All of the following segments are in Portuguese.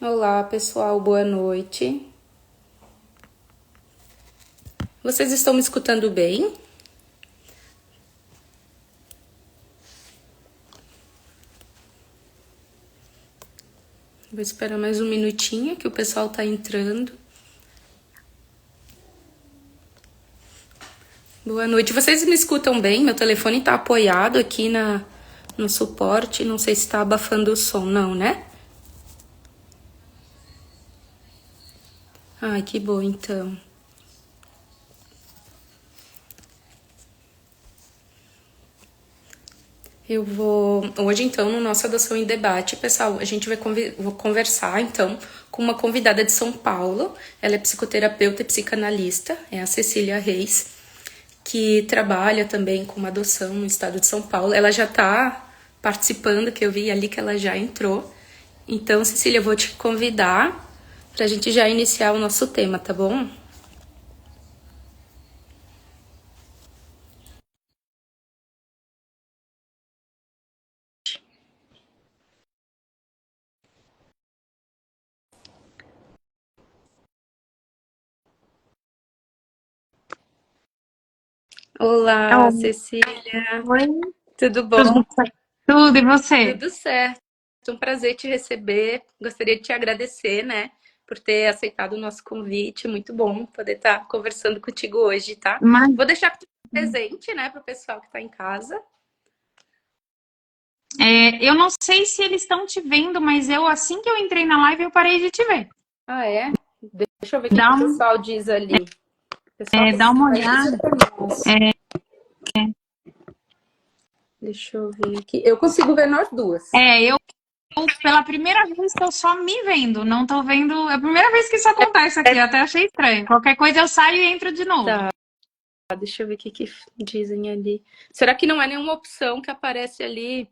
Olá, pessoal, boa noite. Vocês estão me escutando bem? Vou esperar mais um minutinho que o pessoal tá entrando. Boa noite. Vocês me escutam bem? Meu telefone tá apoiado aqui no suporte. Não sei se tá abafando o som, não, né? Ai, que bom, então. Eu vou... Hoje, então, no nosso Adoção em Debate, pessoal, a gente vai vou conversar, então, com uma convidada de São Paulo. Ela é psicoterapeuta e psicanalista, é a Cecília Reis, que trabalha também com uma adoção no estado de São Paulo. Ela já está participando, que eu vi ali que ela já entrou. Então, Cecília, eu vou te convidar para a gente já iniciar o nosso tema, tá bom? Olá, Oi, Cecília. Tudo tudo bom? certo? Tudo, e você? Tudo certo. Um prazer te receber. Gostaria de te agradecer, né, por ter aceitado o nosso convite. Muito bom poder estar conversando contigo hoje, tá? Mas Vou deixar presente, né, para o pessoal que está em casa. eu não sei se eles estão te vendo, mas assim que eu entrei na live, eu parei de te ver. Ah, é? Deixa eu ver o que Dá, o pessoal diz ali. O pessoal dá uma avisa olhada. pra nós. Deixa eu ver aqui. Eu consigo ver nós duas. Eu, pela primeira vez, estou só me vendo, não tô vendo. É a primeira vez que isso acontece aqui, eu até achei estranho. Qualquer coisa eu saio e entro de novo. Tá, deixa eu ver o que dizem ali. Será que não é nenhuma opção que aparece ali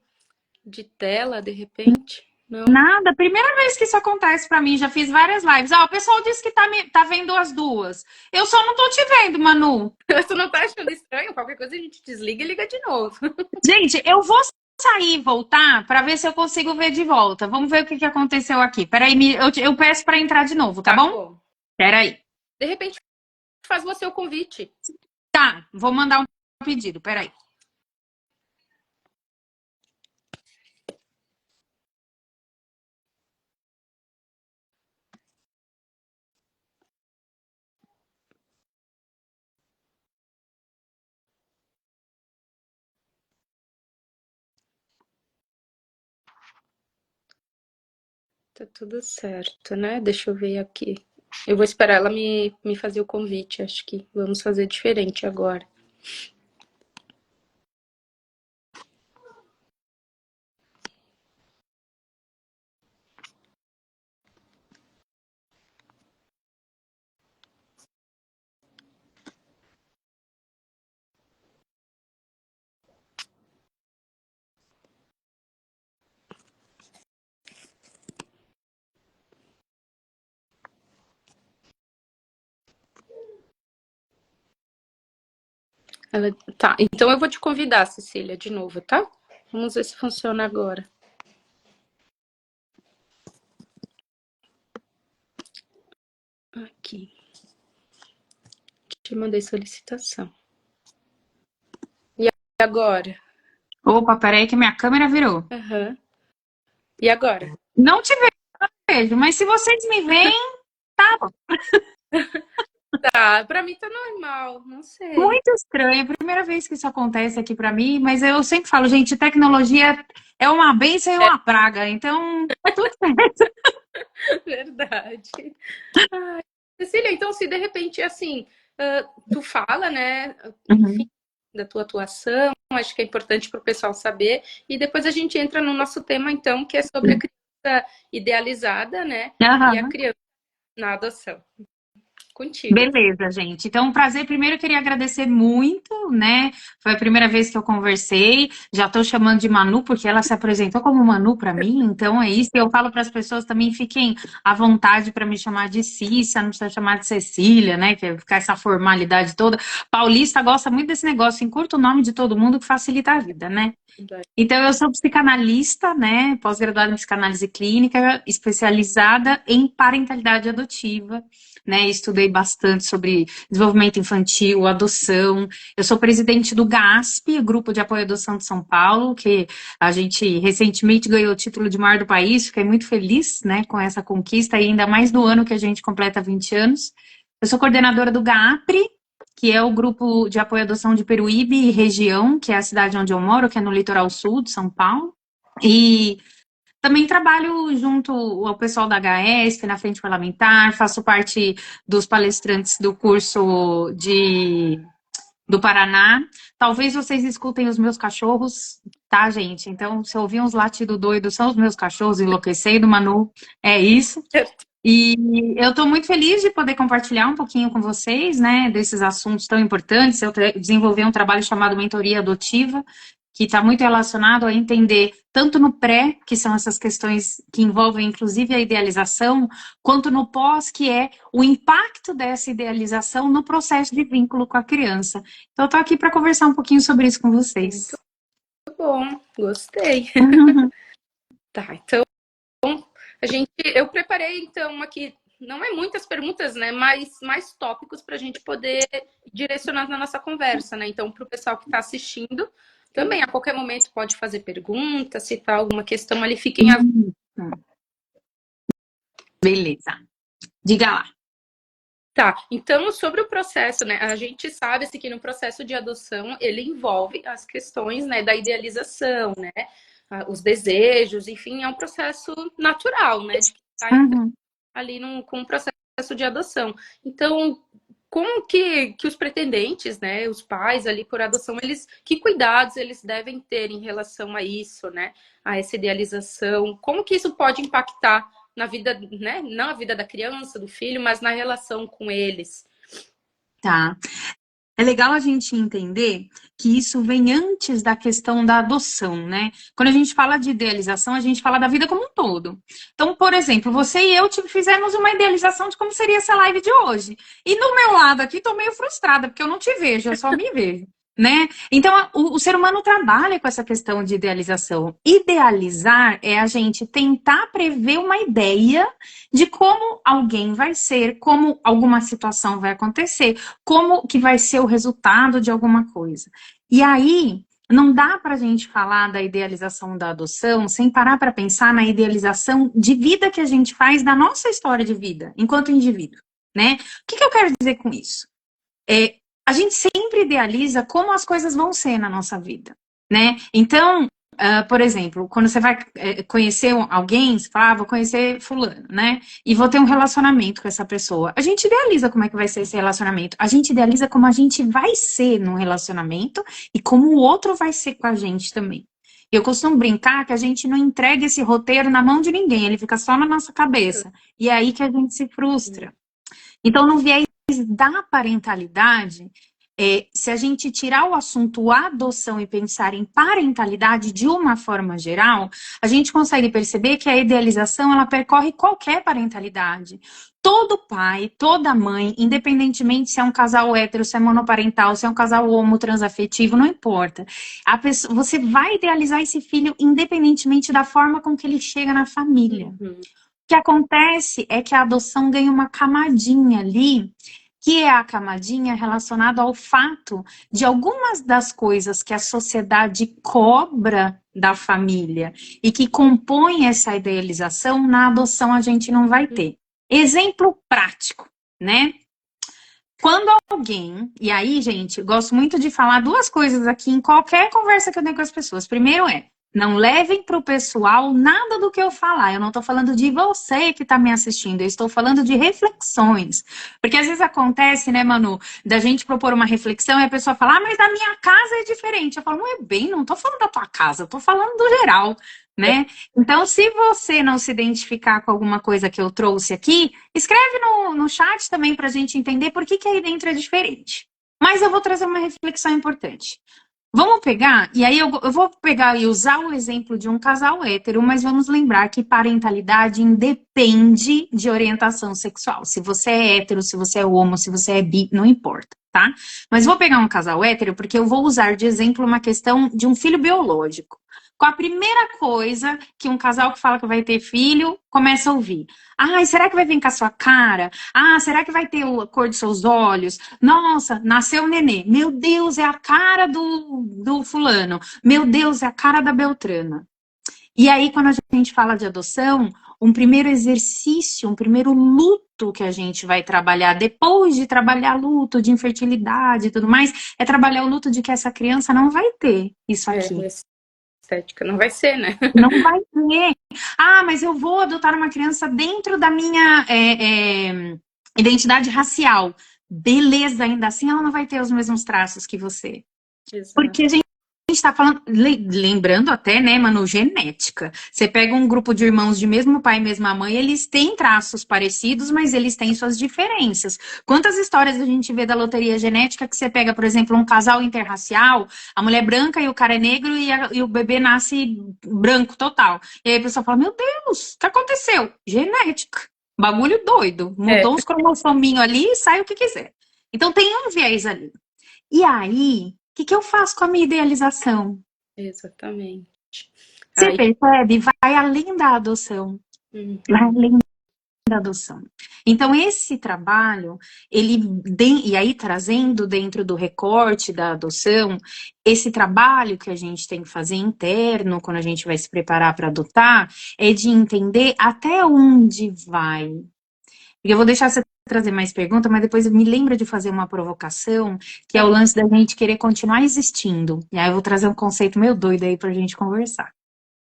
de tela, de repente? Não? Nada, primeira vez que isso acontece pra mim, já fiz várias lives. O pessoal disse que tá vendo as duas. Eu só não tô te vendo, Manu. Tu não tá achando estranho? Qualquer coisa a gente desliga e liga de novo. Gente, eu vou sair e voltar para ver se eu consigo ver de volta. Vamos ver o que que aconteceu aqui. Peraí, eu peço para entrar de novo, tá Tá bom? bom. Peraí. De repente faz você o convite. Tá, vou mandar um pedido, peraí. Tá tudo certo, né? Deixa eu ver aqui. Eu vou esperar ela me fazer o convite. Acho que vamos fazer diferente agora. Ela... Tá, então eu vou te convidar, Cecília, de novo, tá? Vamos ver se funciona agora. Aqui. Te mandei solicitação. E agora? Opa, peraí que minha câmera virou. Aham. E agora? Não te vejo, mas se vocês me veem, tá bom. Tá, pra mim tá normal, não sei. Muito estranho. É a primeira vez que isso acontece aqui para mim, mas eu sempre falo, gente, tecnologia é uma bênção e uma praga, então tá tudo certo. Verdade. Ai, Cecília, então se de repente, assim, tu fala, né, enfim, Uhum. da tua atuação, acho que é importante para o pessoal saber, e depois a gente entra no nosso tema, então, que é sobre a criança idealizada, né, e a Aham. criança na adoção. Contigo. Beleza, gente. Então, um prazer. Primeiro, eu queria agradecer muito, né? Foi a primeira vez que eu conversei. Já estou chamando de Manu, porque ela se apresentou como Manu para mim. Então, é isso. E eu falo para as pessoas também, fiquem à vontade para me chamar de Cissa, não precisa chamar de Cecília, né? Que é ficar essa formalidade toda. Paulista gosta muito desse negócio, encurta o nome de todo mundo que facilita a vida, né? Então, eu sou psicanalista, né? Pós-graduada em psicanálise clínica, especializada em parentalidade adotiva, né? Estudei bastante sobre desenvolvimento infantil, adoção. Eu sou presidente do GASP, Grupo de Apoio à Adoção de São Paulo, que a gente recentemente ganhou o título de maior do país. Fiquei muito feliz, né, com essa conquista, e ainda mais do ano que a gente completa 20 anos. Eu sou coordenadora do GAPRE, que é o grupo de apoio à adoção de Peruíbe e região, que é a cidade onde eu moro, que é no litoral sul de São Paulo. E também trabalho junto ao pessoal da HESP, na Frente Parlamentar, faço parte dos palestrantes do curso do Paraná. Talvez vocês escutem os meus cachorros, tá, gente? Então, se ouvir uns latidos doidos, são os meus cachorros enlouquecendo, Manu, é isso. E eu estou muito feliz de poder compartilhar um pouquinho com vocês, né, desses assuntos tão importantes. Eu desenvolvi um trabalho chamado Mentoria Adotiva, que está muito relacionado a entender tanto no pré, que são essas questões que envolvem inclusive a idealização, quanto no pós, que é o impacto dessa idealização no processo de vínculo com a criança. Então, eu estou aqui para conversar um pouquinho sobre isso com vocês. Muito bom, gostei. Tá, então eu preparei então aqui, não é muitas perguntas, né, mas mais tópicos para a gente poder direcionar na nossa conversa, né? Então, para o pessoal que está assistindo, também a qualquer momento pode fazer pergunta, se tá alguma questão ali, fiquem à vontade. Beleza. Diga lá. Tá, então sobre o processo, né? A gente sabe assim, que no processo de adoção ele envolve as questões, né, da idealização, né? Os desejos, enfim, é um processo natural, né? De que está ali com o processo de adoção. Então, como que os pretendentes, né, os pais ali por adoção, que cuidados eles devem ter em relação a isso, né? A essa idealização, como que isso pode impactar na vida, né? Não a vida da criança, do filho, mas na relação com eles. Tá. É legal a gente entender que isso vem antes da questão da adoção, né? Quando a gente fala de idealização, a gente fala da vida como um todo. Então, por exemplo, você e eu fizemos uma idealização de como seria essa live de hoje. E no meu lado aqui, tô meio frustrada, porque eu não te vejo, eu só me vejo. Né? Então, o ser humano trabalha com essa questão de idealização. Idealizar é a gente tentar prever uma ideia de como alguém vai ser, como alguma situação vai acontecer, como que vai ser o resultado de alguma coisa. E aí, não dá para a gente falar da idealização da adoção sem parar para pensar na idealização de vida que a gente faz da nossa história de vida, enquanto indivíduo, né? O que eu quero dizer com isso? A gente sempre idealiza como as coisas vão ser na nossa vida, né? Então, por exemplo, quando você vai conhecer alguém, você fala, vou conhecer fulano, né? E vou ter um relacionamento com essa pessoa. A gente idealiza como é que vai ser esse relacionamento. A gente idealiza como a gente vai ser num relacionamento e como o outro vai ser com a gente também. Eu costumo brincar que a gente não entrega esse roteiro na mão de ninguém, ele fica só na nossa cabeça. E é aí que a gente se frustra. Então, no viés da parentalidade, se a gente tirar o assunto adoção e pensar em parentalidade de uma forma geral, a gente consegue perceber que a idealização ela percorre qualquer parentalidade. Todo pai, toda mãe, independentemente se é um casal hétero, se é monoparental, se é um casal homo, transafetivo, não importa. Você vai idealizar esse filho independentemente da forma com que ele chega na família. O que acontece é que a adoção ganha uma camadinha ali, que é a camadinha relacionada ao fato de algumas das coisas que a sociedade cobra da família e que compõem essa idealização, na adoção a gente não vai ter. Exemplo prático, né? Quando alguém, e aí, gente, eu gosto muito de falar duas coisas aqui em qualquer conversa que eu tenho com as pessoas. Primeiro não levem para o pessoal nada do que eu falar. Eu não estou falando de você que está me assistindo, eu estou falando de reflexões. Porque às vezes acontece, né, Manu, da gente propor uma reflexão e a pessoa fala, mas na minha casa é diferente. Eu falo, não estou falando da tua casa, eu estou falando do geral, né? Então, se você não se identificar com alguma coisa que eu trouxe aqui, escreve no chat também para a gente entender por que que aí dentro é diferente. Mas eu vou trazer uma reflexão importante. Vamos pegar, e aí eu vou pegar e usar o exemplo de um casal hétero, mas vamos lembrar que parentalidade independe de orientação sexual. Se você é hétero, se você é homo, se você é bi, não importa, tá? Mas vou pegar um casal hétero porque eu vou usar de exemplo uma questão de um filho biológico. Qual a primeira coisa que um casal que fala que vai ter filho começa a ouvir? Ai, será que vai vir com a sua cara? Ah, será que vai ter a cor dos seus olhos? Nossa, nasceu o nenê. Meu Deus, é a cara do fulano. Meu Deus, é a cara da Beltrana. E aí, quando a gente fala de adoção, um primeiro exercício, um primeiro luto que a gente vai trabalhar, depois de trabalhar luto de infertilidade e tudo mais, é trabalhar o luto de que essa criança não vai ter isso aqui. Estética não vai ser, né? Não vai ter. Ah, mas eu vou adotar uma criança dentro da minha identidade racial. Beleza, ainda assim ela não vai ter os mesmos traços que você. Exato. Porque a gente está falando, lembrando até, né, mano, genética. Você pega um grupo de irmãos de mesmo pai e mesma mãe, eles têm traços parecidos, mas eles têm suas diferenças. Quantas histórias a gente vê da loteria genética que você pega, por exemplo, um casal interracial, a mulher branca e o cara é negro e o bebê nasce branco total. E aí a pessoa fala, meu Deus, o que aconteceu? Genética. Bagulho doido. Mudou uns cromossominhos ali e sai o que quiser. Então tem um viés ali. E aí, o que eu faço com a minha idealização? Exatamente. Você Aí, percebe? Vai além da adoção. Vai além da adoção. Então, esse trabalho, e aí trazendo dentro do recorte da adoção, esse trabalho que a gente tem que fazer interno, quando a gente vai se preparar para adotar, é de entender até onde vai. E eu vou deixar você trazer mais perguntas, mas depois me lembra de fazer uma provocação, que é o lance da gente querer continuar existindo. E aí eu vou trazer um conceito meio doido aí pra gente conversar.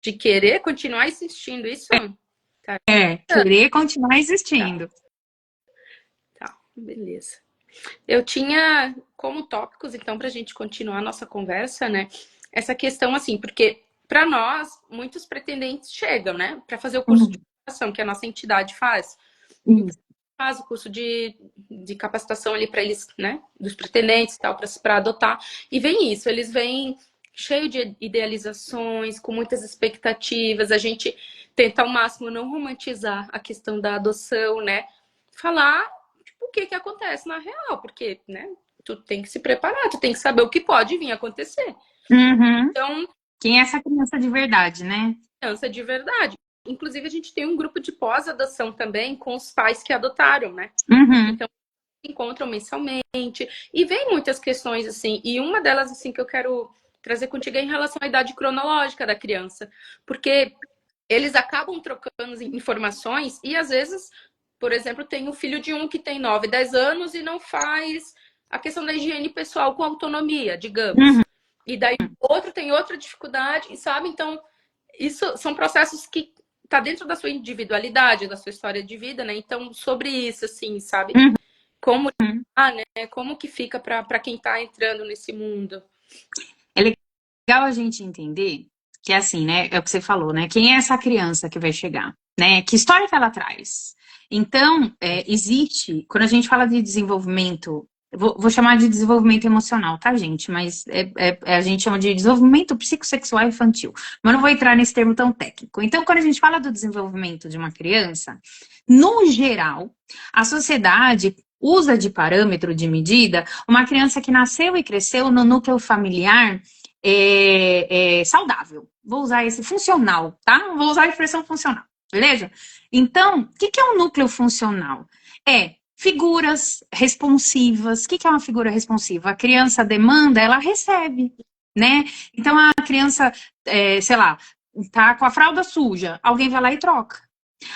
de querer continuar existindo, isso? Tá. Querer continuar existindo. Tá, beleza. Eu tinha como tópicos, então, para a gente continuar a nossa conversa, né? Essa questão, assim, porque para nós, muitos pretendentes chegam, né? Para fazer o curso de capacitação que a nossa entidade faz. Faz o curso de capacitação ali para eles, né? Dos pretendentes e tal, para adotar. E vem isso, eles vêm cheio de idealizações, com muitas expectativas. A gente tenta ao máximo não romantizar a questão da adoção, né? Falar tipo, o que acontece na real, porque, né? Tu tem que se preparar, tu tem que saber o que pode vir a acontecer. Então, quem é essa criança de verdade, né? Criança de verdade. Inclusive, a gente tem um grupo de pós-adoção também com os pais que adotaram, né? Então, se encontram mensalmente. E vem muitas questões, assim. E uma delas, assim, que eu quero trazer contigo é em relação à idade cronológica da criança. Porque eles acabam trocando informações e, às vezes, por exemplo, tem um filho de um que tem 9, 10 anos e não faz a questão da higiene pessoal com autonomia, digamos. E daí o outro tem outra dificuldade, sabe? Então, isso são processos que tá dentro da sua individualidade, da sua história de vida, né? Então, sobre isso, assim, sabe? Como, né? Como que fica para quem tá entrando nesse mundo? É legal a gente entender que, assim, né? É o que você falou, né? Quem é essa criança que vai chegar, né? Que história que ela traz? Então, existe, quando a gente fala de desenvolvimento, vou chamar de desenvolvimento emocional, tá, gente? Mas a gente chama de desenvolvimento psicossexual infantil. Mas não vou entrar nesse termo tão técnico. Então, quando a gente fala do desenvolvimento de uma criança, no geral, a sociedade usa de parâmetro, de medida, uma criança que nasceu e cresceu no núcleo familiar saudável. Vou usar esse funcional, tá? Vou usar a expressão funcional, beleza? Então, o que é um núcleo funcional? Figuras responsivas. O que é uma figura responsiva? A criança demanda, ela recebe, né? Então, a criança, sei lá, tá com a fralda suja, alguém vai lá e troca.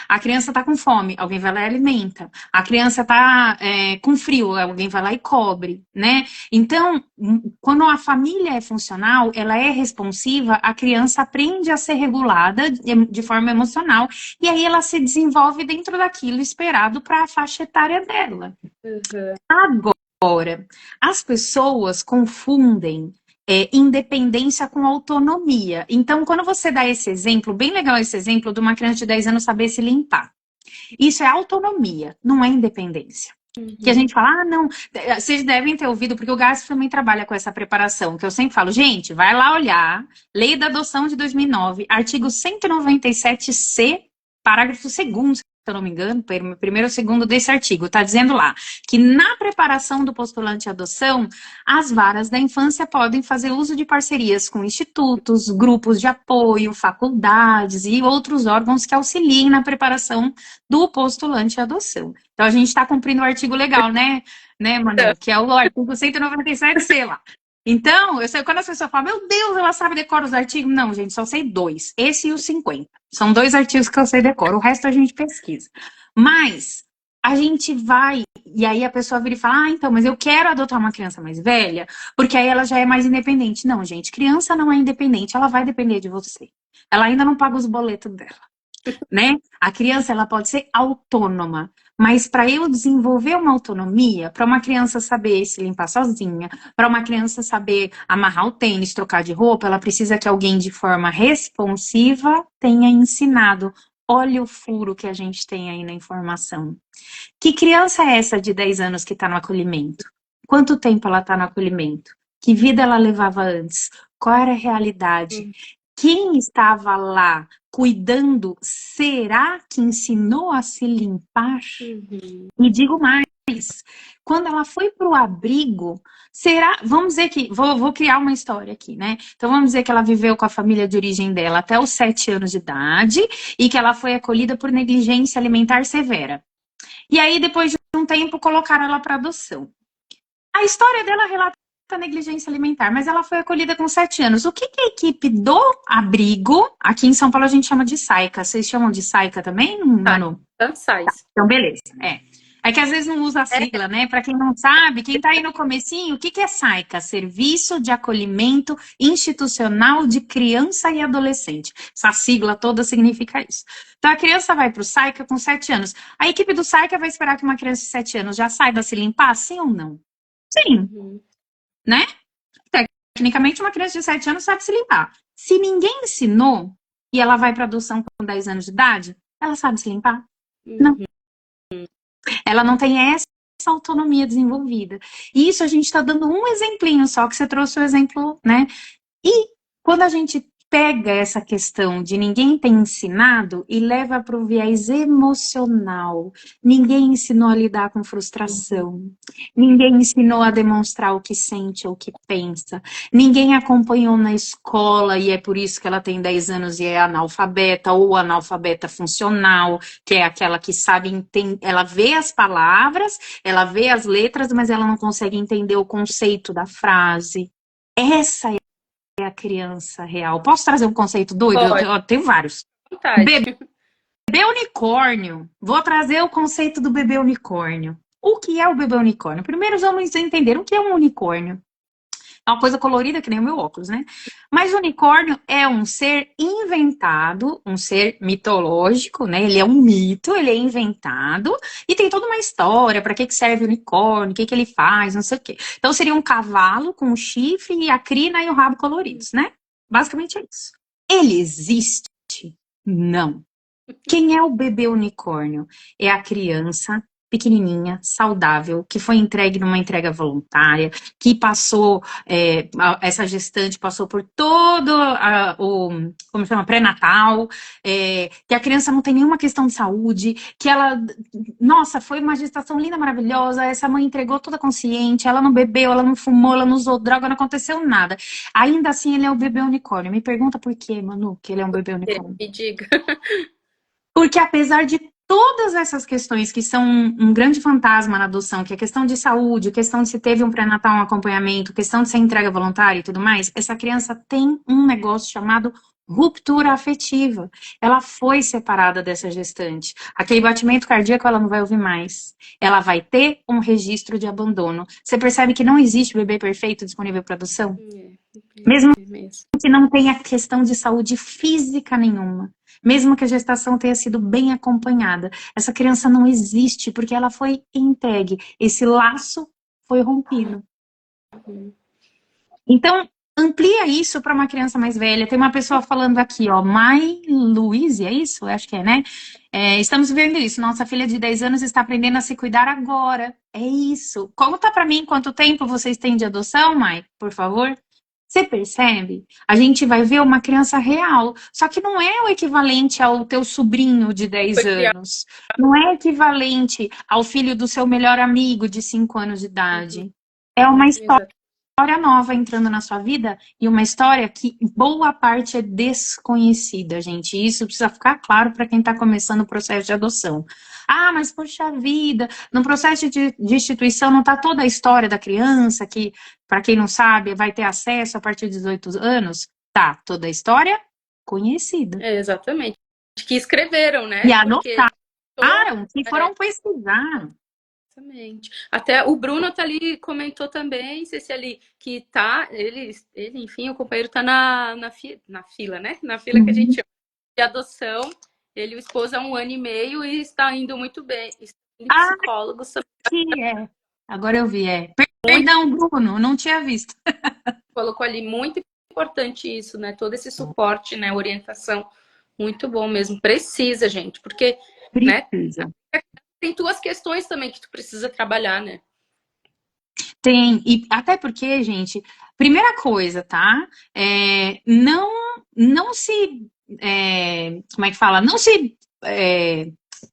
A criança está com fome, alguém vai lá e alimenta. A criança está com frio, alguém vai lá e cobre, né? Então, quando a família é funcional, ela é responsiva, a criança aprende a ser regulada de forma emocional e aí ela se desenvolve dentro daquilo esperado para a faixa etária dela. Agora, as pessoas confundem independência com autonomia. Então, quando você dá esse exemplo, bem legal esse exemplo de uma criança de 10 anos saber se limpar. Isso é autonomia, não é independência. Que a gente fala, não, vocês devem ter ouvido, porque o Garcia também trabalha com essa preparação, que eu sempre falo, gente, vai lá olhar, Lei da Adoção de 2009, artigo 197C, parágrafo 2º, se eu não me engano, primeiro ou segundo desse artigo, está dizendo lá que na preparação do postulante à adoção, as varas da infância podem fazer uso de parcerias com institutos, grupos de apoio, faculdades e outros órgãos que auxiliem na preparação do postulante à adoção. Então, a gente está cumprindo o artigo legal, né, Manuel? Que é o artigo 197C lá. Então, eu sei quando as pessoas falam, meu Deus, ela sabe decorar os artigos. Não, gente, só sei 2. Esse e o 50. São 2 artigos que eu sei decorar. O resto a gente pesquisa. Mas a gente vai, e aí a pessoa vira e fala, então, mas eu quero adotar uma criança mais velha, porque aí ela já é mais independente. Não, gente, criança não é independente, ela vai depender de você. Ela ainda não paga os boletos dela, né? A criança, ela pode ser autônoma, mas para eu desenvolver uma autonomia, para uma criança saber se limpar sozinha, para uma criança saber amarrar o tênis, trocar de roupa, ela precisa que alguém de forma responsiva tenha ensinado. Olha o furo que a gente tem aí na informação. Que criança é essa de 10 anos que está no acolhimento? Quanto tempo ela está no acolhimento? Que vida ela levava antes? Qual era a realidade? Quem estava lá cuidando, será que ensinou a se limpar? E digo mais, quando ela foi para o abrigo, será, vamos dizer que, vou criar uma história aqui, né? Então vamos dizer que ela viveu com a família de origem dela até os 7 anos de idade e que ela foi acolhida por negligência alimentar severa. E aí, depois de um tempo, colocaram ela para adoção. A história dela relata a negligência alimentar, mas ela foi acolhida com 7 anos. O que a equipe do abrigo, aqui em São Paulo a gente chama de SAICA, vocês chamam de SAICA também, Manu? Cansais. Então, beleza, É que às vezes não usa a sigla, né? Para quem não sabe, quem tá aí no comecinho, o que é SAICA? Serviço de Acolhimento Institucional de Criança e Adolescente. Essa sigla toda significa isso. Então, a criança vai para o SAICA com 7 anos. A equipe do SAICA vai esperar que uma criança de 7 anos já saiba se limpar, sim ou não? Sim, né? Tecnicamente, uma criança de 7 anos sabe se limpar. Se ninguém ensinou e ela vai para adoção com 10 anos de idade, ela sabe se limpar? Não. Ela não tem essa autonomia desenvolvida. E isso a gente está dando um exemplinho só, que você trouxe o exemplo, né? E quando a gente pega essa questão de ninguém ter ensinado e leva para o viés emocional, ninguém ensinou a lidar com frustração, ninguém ensinou a demonstrar o que sente ou o que pensa, ninguém acompanhou na escola e é por isso que ela tem 10 anos e é analfabeta ou analfabeta funcional, que é aquela que sabe, ela vê as palavras, ela vê as letras, mas ela não consegue entender o conceito da frase. Essa é a criança real. Posso trazer um conceito doido? Eu tenho vários. Bebê unicórnio. Vou trazer o conceito do bebê unicórnio. O que é o bebê unicórnio? Primeiro vamos entender o que é um unicórnio. É uma coisa colorida que nem o meu óculos, né? Mas o unicórnio é um ser inventado, um ser mitológico, né? Ele é um mito, ele é inventado e tem toda uma história, para que serve o unicórnio, o que ele faz, não sei o quê. Então seria um cavalo com um chifre e a crina e o rabo coloridos, né? Basicamente é isso. Ele existe? Não. Quem é o bebê unicórnio? É a criança pequenininha, saudável, que foi entregue numa entrega voluntária, que passou, essa gestante passou por todo como chama, pré-natal, que a criança não tem nenhuma questão de saúde, que ela, nossa, foi uma gestação linda, maravilhosa, essa mãe entregou toda consciente, ela não bebeu, ela não fumou, ela não usou droga, não aconteceu nada. Ainda assim, ele é o bebê unicórnio. Me pergunta por quê, Manu, que ele é um bebê unicórnio. Me diga. Porque apesar de todas essas questões que são um grande fantasma na adoção, que é questão de saúde, questão de se teve um pré-natal, um acompanhamento, questão de ser entrega voluntária e tudo mais, essa criança tem um negócio chamado ruptura afetiva. Ela foi separada dessa gestante. Aquele batimento cardíaco ela não vai ouvir mais. Ela vai ter um registro de abandono. Você percebe que não existe bebê perfeito disponível para adoção? Mesmo que não tenha questão de saúde física nenhuma. Mesmo que a gestação tenha sido bem acompanhada, essa criança não existe porque ela foi entregue. Esse laço foi rompido. Então, Amplia isso para uma criança mais velha. Tem uma pessoa falando aqui, ó, Mai Louise, é isso? Eu acho que é, né? Estamos vendo isso. Nossa filha de 10 anos está aprendendo a se cuidar agora. É isso. Conta para mim quanto tempo vocês têm de adoção, Mai, por favor. Você percebe? A gente vai ver uma criança real. Só que não é o equivalente ao teu sobrinho de 10 Foi criado. anos. Não é equivalente ao filho do seu melhor amigo de 5 anos de Uhum, idade. É uma história exato. nova entrando na sua vida e uma história que boa parte é desconhecida, gente. Isso precisa ficar claro para quem está começando o processo de adoção. Ah, mas poxa vida, no processo de instituição não está toda a história da criança, que, para quem não sabe, vai ter acesso a partir de 18 anos? Tá, toda a história conhecida. Exatamente. Que escreveram, E né? Porque anotaram, que foram pesquisar. exatamente. Até o Bruno tá ali, comentou também, Ceci, que tá, enfim, o companheiro tá na fila, né? Na fila que a gente Uhum. chama de adoção. Ele e o esposo há 1 ano e meio e está indo muito bem. Está indo Ah, psicólogos também. que é. Agora eu vi, é. Muito, Perdão, Bruno, não tinha visto. colocou ali, muito importante isso, né? Todo esse suporte, né? Orientação, muito bom mesmo. Precisa, gente, porque, né? Precisa. Tem tuas questões também que tu precisa trabalhar, né? Tem, e até porque, gente, primeira coisa, tá? Não se, como é que fala? Não se,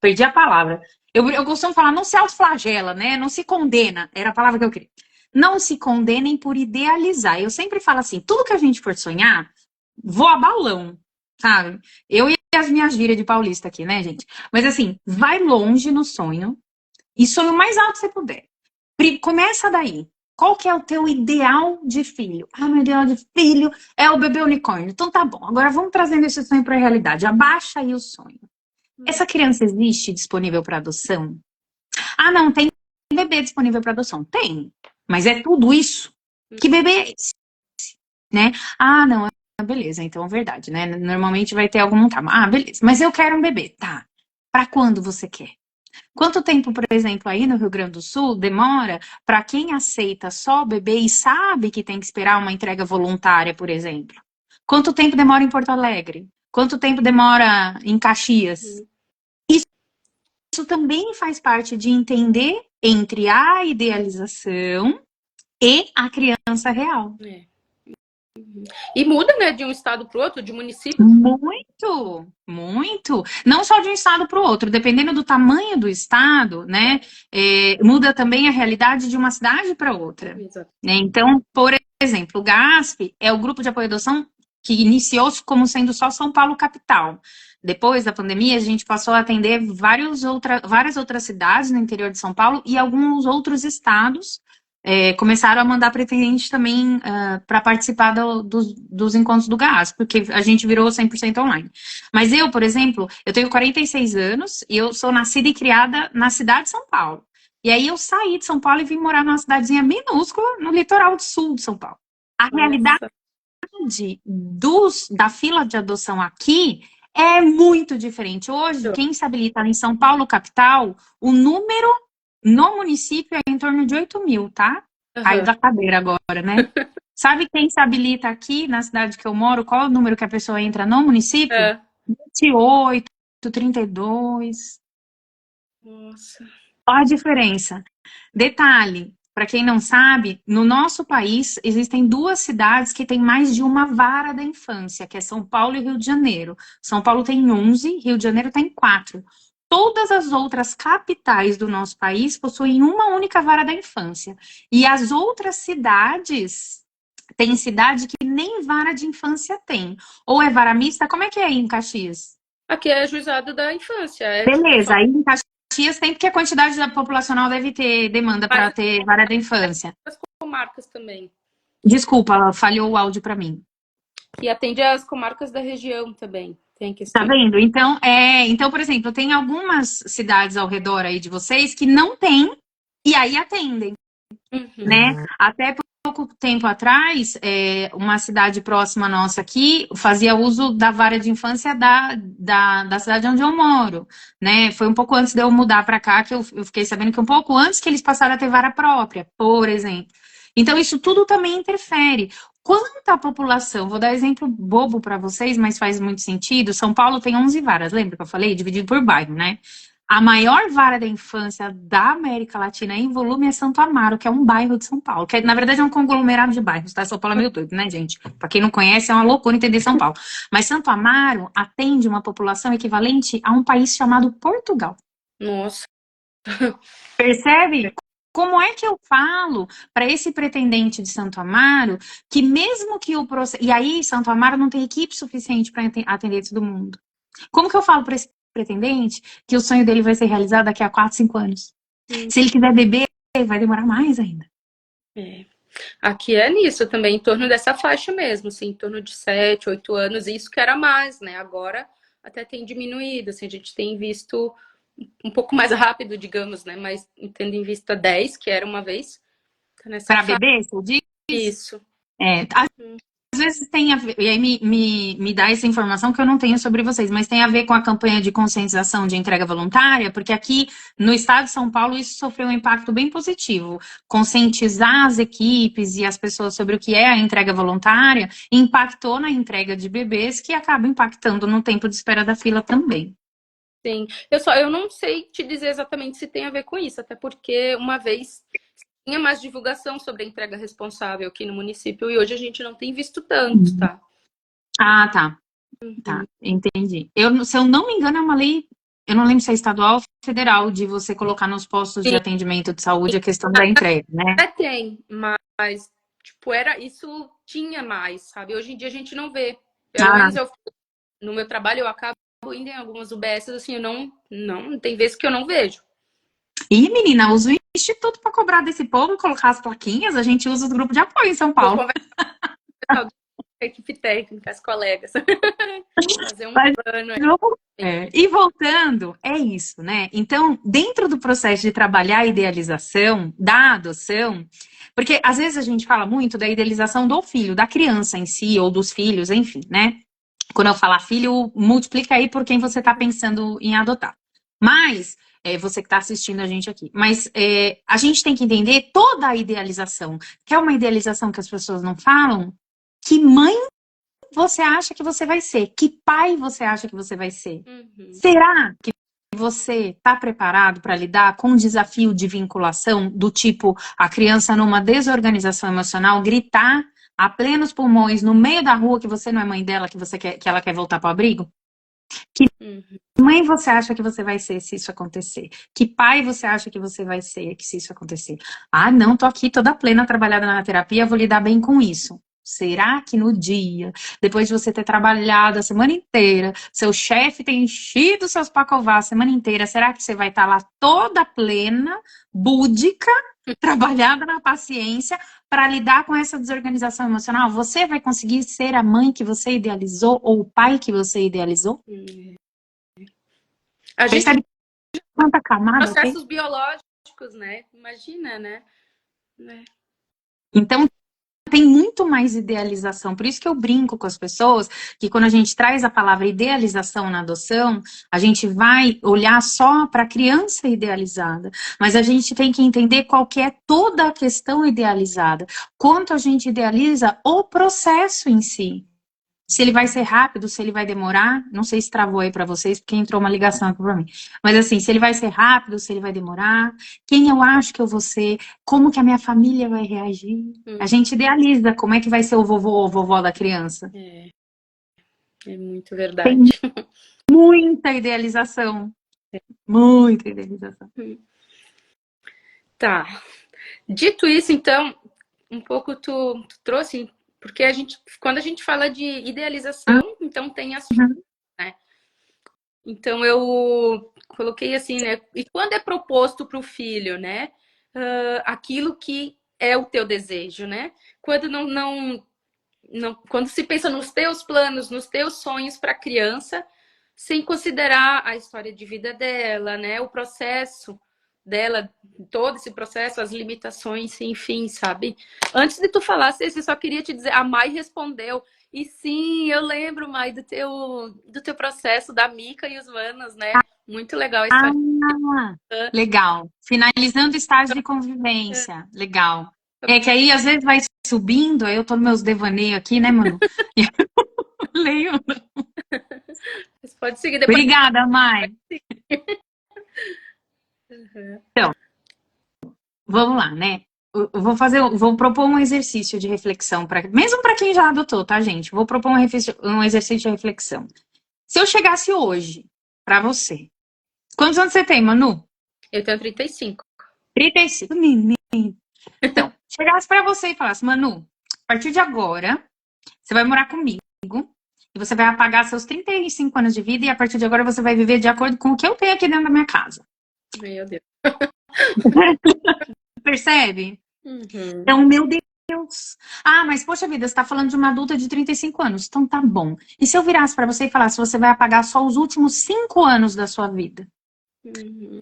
perdi a palavra. Eu costumo falar, não se autoflagela, né? Não se condena, era a palavra que eu queria. Não se condenem por idealizar. Eu sempre falo assim, tudo que a gente for sonhar, voa balão, sabe? Eu e as minhas gírias de paulista aqui, né, gente? Mas assim, vai longe no sonho e sonhe o mais alto que você puder. Começa daí. Qual que é o teu ideal de filho? Ah, meu ideal de filho é o bebê unicórnio. Então tá bom. Agora vamos trazendo esse sonho para a realidade. Abaixa aí o sonho. Essa criança existe disponível para adoção? Ah, não, tem bebê disponível para adoção. Tem. Mas é tudo isso? Que bebê é esse? Né? Ah, não, beleza, então é verdade, né? Normalmente vai ter algum trauma. Ah, beleza. Mas eu quero um bebê. Tá. Para quando você quer? Quanto tempo, por exemplo, aí no Rio Grande do Sul demora para quem aceita só o bebê e sabe que tem que esperar uma entrega voluntária, por exemplo? Quanto tempo demora em Porto Alegre? Quanto tempo demora em Caxias? Uhum. Isso também faz parte de entender entre a idealização e a criança real. É. E muda, né, de um estado para o outro, de município. Muito, muito. Não só de um estado para o outro, dependendo do tamanho do estado, né? Muda também a realidade de uma cidade para outra. Exato. Né? Então, por exemplo, o GASP é o grupo de apoio à adoção que iniciou-se como sendo só São Paulo capital. Depois da pandemia, a gente passou a atender várias outras cidades no interior de São Paulo e alguns outros estados começaram a mandar pretendentes também para participar dos encontros do GAS, porque a gente virou 100% online. Mas eu, por exemplo, eu tenho 46 anos e eu sou nascida e criada na cidade de São Paulo. E aí eu saí de São Paulo e vim morar numa cidadezinha minúscula no litoral do sul de São Paulo. A realidade Nossa. da fila de adoção aqui é muito diferente. Hoje, quem se habilita em São Paulo, capital, o número no município é em torno de 8 mil, tá? Caiu Uhum. da cadeira agora, né? Sabe quem se habilita aqui na cidade que eu moro? Qual é o número que a pessoa entra no município? É. 28, 32. Nossa. Olha a diferença. Detalhe, para quem não sabe, no nosso país existem duas cidades que têm mais de uma vara da infância, que é São Paulo e Rio de Janeiro. São Paulo tem 11, Rio de Janeiro tem 4. Todas as outras capitais do nosso país possuem uma única vara da infância. E as outras cidades, tem cidade que nem vara de infância tem. Ou é vara mista, como é que é aí em Caxias? Aqui é juizado da infância. É tipo Beleza, só aí em Caxias tem porque a quantidade populacional deve ter demanda para várias ter vara da infância. comarcas também. Desculpa, falhou o áudio para mim. E atende as comarcas da região também. Tem Tá questão. vendo? Então, por exemplo, tem algumas cidades ao redor aí de vocês que não tem e aí atendem, Uhum. né? Até pouco tempo atrás, uma cidade próxima nossa aqui fazia uso da vara de infância da cidade onde eu moro, né? Foi um pouco antes de eu mudar para cá que eu fiquei sabendo que um pouco antes que eles passaram a ter vara própria, por exemplo. Então, isso tudo também interfere. Quanta população? Vou dar exemplo bobo para vocês, mas faz muito sentido. São Paulo tem 11 varas, lembra que eu falei? Dividido por bairro, né? A maior vara da infância da América Latina em volume é Santo Amaro, que é um bairro de São Paulo, que na verdade é um conglomerado de bairros, tá? São Paulo é meio doido, né, gente? Para quem não conhece, é uma loucura entender São Paulo. Mas Santo Amaro atende uma população equivalente a um país chamado Portugal. Nossa. Percebe? Como é que eu falo para esse pretendente de Santo Amaro que mesmo que o processo... E aí, Santo Amaro não tem equipe suficiente para atender todo mundo. Como que eu falo para esse pretendente que o sonho dele vai ser realizado daqui a 4, 5 anos? Hum. Se ele quiser beber, vai demorar mais ainda. É. Aqui é nisso também, em torno dessa faixa mesmo, assim, em torno de 7, 8 anos, e isso que era mais, né? Agora até tem diminuído, assim, a gente tem visto um pouco mais rápido, digamos, né? Mas tendo em vista 10, que era uma vez, tá nessa Para faixa. beber, você diz? Isso. É, às vezes tem a ver, e aí me dá essa informação que eu não tenho sobre vocês, mas tem a ver com a campanha de conscientização de entrega voluntária, porque aqui no estado de São Paulo isso sofreu um impacto bem positivo. Conscientizar as equipes e as pessoas sobre o que é a entrega voluntária impactou na entrega de bebês, que acaba impactando no tempo de espera da fila também. Sim. Eu não sei te dizer exatamente se tem a ver com isso, até porque uma vez tinha mais divulgação sobre a entrega responsável aqui no município e hoje a gente não tem visto tanto, Uhum. tá? Ah, tá. Tá, entendi. Se eu não me engano, é uma lei, eu não lembro se é estadual ou federal, de você colocar nos postos de Sim, atendimento de saúde a questão da entrega, né? até tem, mas, tipo, isso tinha mais, sabe? Hoje em dia a gente não vê. Pelo Ah, menos no meu trabalho eu acabo indo em algumas UBSs, assim, eu não, tem vezes que eu não vejo. e menina, usa o instituto para cobrar desse povo e colocar as plaquinhas, a gente usa os grupos de apoio em São Vou Paulo. conversar com o pessoal da equipe técnica, as colegas. Fazer um Mas, plano aí. e voltando, é isso, né? Então, dentro do processo de trabalhar a idealização da adoção, porque às vezes a gente fala muito da idealização do filho, da criança em si, ou dos filhos, enfim, né? Quando eu falar filho, multiplica aí por quem você está pensando em adotar. Mas, você que está assistindo a gente aqui, mas a gente tem que entender toda a idealização, que é uma idealização que as pessoas não falam, que mãe você acha que você vai ser, que pai você acha que você vai ser. Uhum. Será que você está preparado para lidar com um desafio de vinculação do tipo a criança numa desorganização emocional gritar a plenos pulmões no meio da rua que você não é mãe dela, que ela quer voltar para o abrigo? Que Uhum. mãe você acha que você vai ser se isso acontecer? Que pai você acha que você vai ser se isso acontecer? Ah, não, tô aqui toda plena trabalhada na terapia, vou lidar bem com isso. Será que no dia, depois de você ter trabalhado a semana inteira, seu chefe ter enchido seus pacovás a semana inteira, será que você vai estar lá toda plena, búdica, trabalhada na paciência para lidar com essa desorganização emocional? Você vai conseguir ser a mãe que você idealizou ou o pai que você idealizou? A gente Percebe quanta camada tem? processos biológicos, né? Imagina, né? Então, tem muito mais idealização. Por isso que eu brinco com as pessoas que quando a gente traz a palavra idealização na adoção, a gente vai olhar só para a criança idealizada, mas a gente tem que entender qual que é toda a questão idealizada, quanto a gente idealiza o processo em si. Se ele vai ser rápido, se ele vai demorar, não sei se travou aí para vocês, porque entrou uma ligação aqui para mim. Mas assim, se ele vai ser rápido, se ele vai demorar, quem eu acho que eu vou ser, como que a minha família vai reagir. A gente idealiza como é que vai ser o vovô ou vovó da criança. É muito Tem verdade. muita idealização. Muita idealização. Tá. Dito isso, então, um pouco tu trouxe, porque quando a gente fala de idealização, então tem as, Uhum. né? Então eu coloquei assim, né? E quando é proposto para o filho, né? Aquilo que é o teu desejo, né? Quando quando se pensa nos teus planos, nos teus sonhos para a criança, sem considerar a história de vida dela, né? O processo dela, todo esse processo, as limitações, enfim, sabe? Antes de tu falar, Ceci, só queria te dizer, a Mai respondeu. E sim, eu lembro, Mai, do teu processo da Mica e os Manos, né? Muito legal a história. Ah, legal. Finalizando o estágio de convivência. Legal. É que aí às vezes vai subindo, aí eu tô nos meus devaneios aqui, né, mano? E eu leio. Mas pode seguir depois. Obrigada, Mai. Uhum. Então, vamos lá, né? Eu vou propor um exercício de reflexão para, mesmo para quem já adotou, tá, gente? Vou propor um exercício de reflexão. Se eu chegasse hoje para você, quantos anos você tem, Manu? Eu tenho 35. 35, menino. Então, chegasse para você e falasse, Manu, a partir de agora, você vai morar comigo e você vai apagar seus 35 anos de vida e a partir de agora você vai viver de acordo com o que eu tenho aqui dentro da minha casa. Meu Deus. Percebe? Uhum. Então, meu Deus. Ah, mas poxa vida, você está falando de uma adulta de 35 anos. Então tá bom. E se eu virasse para você e falasse, você vai apagar só os últimos 5 anos da sua vida? Uhum.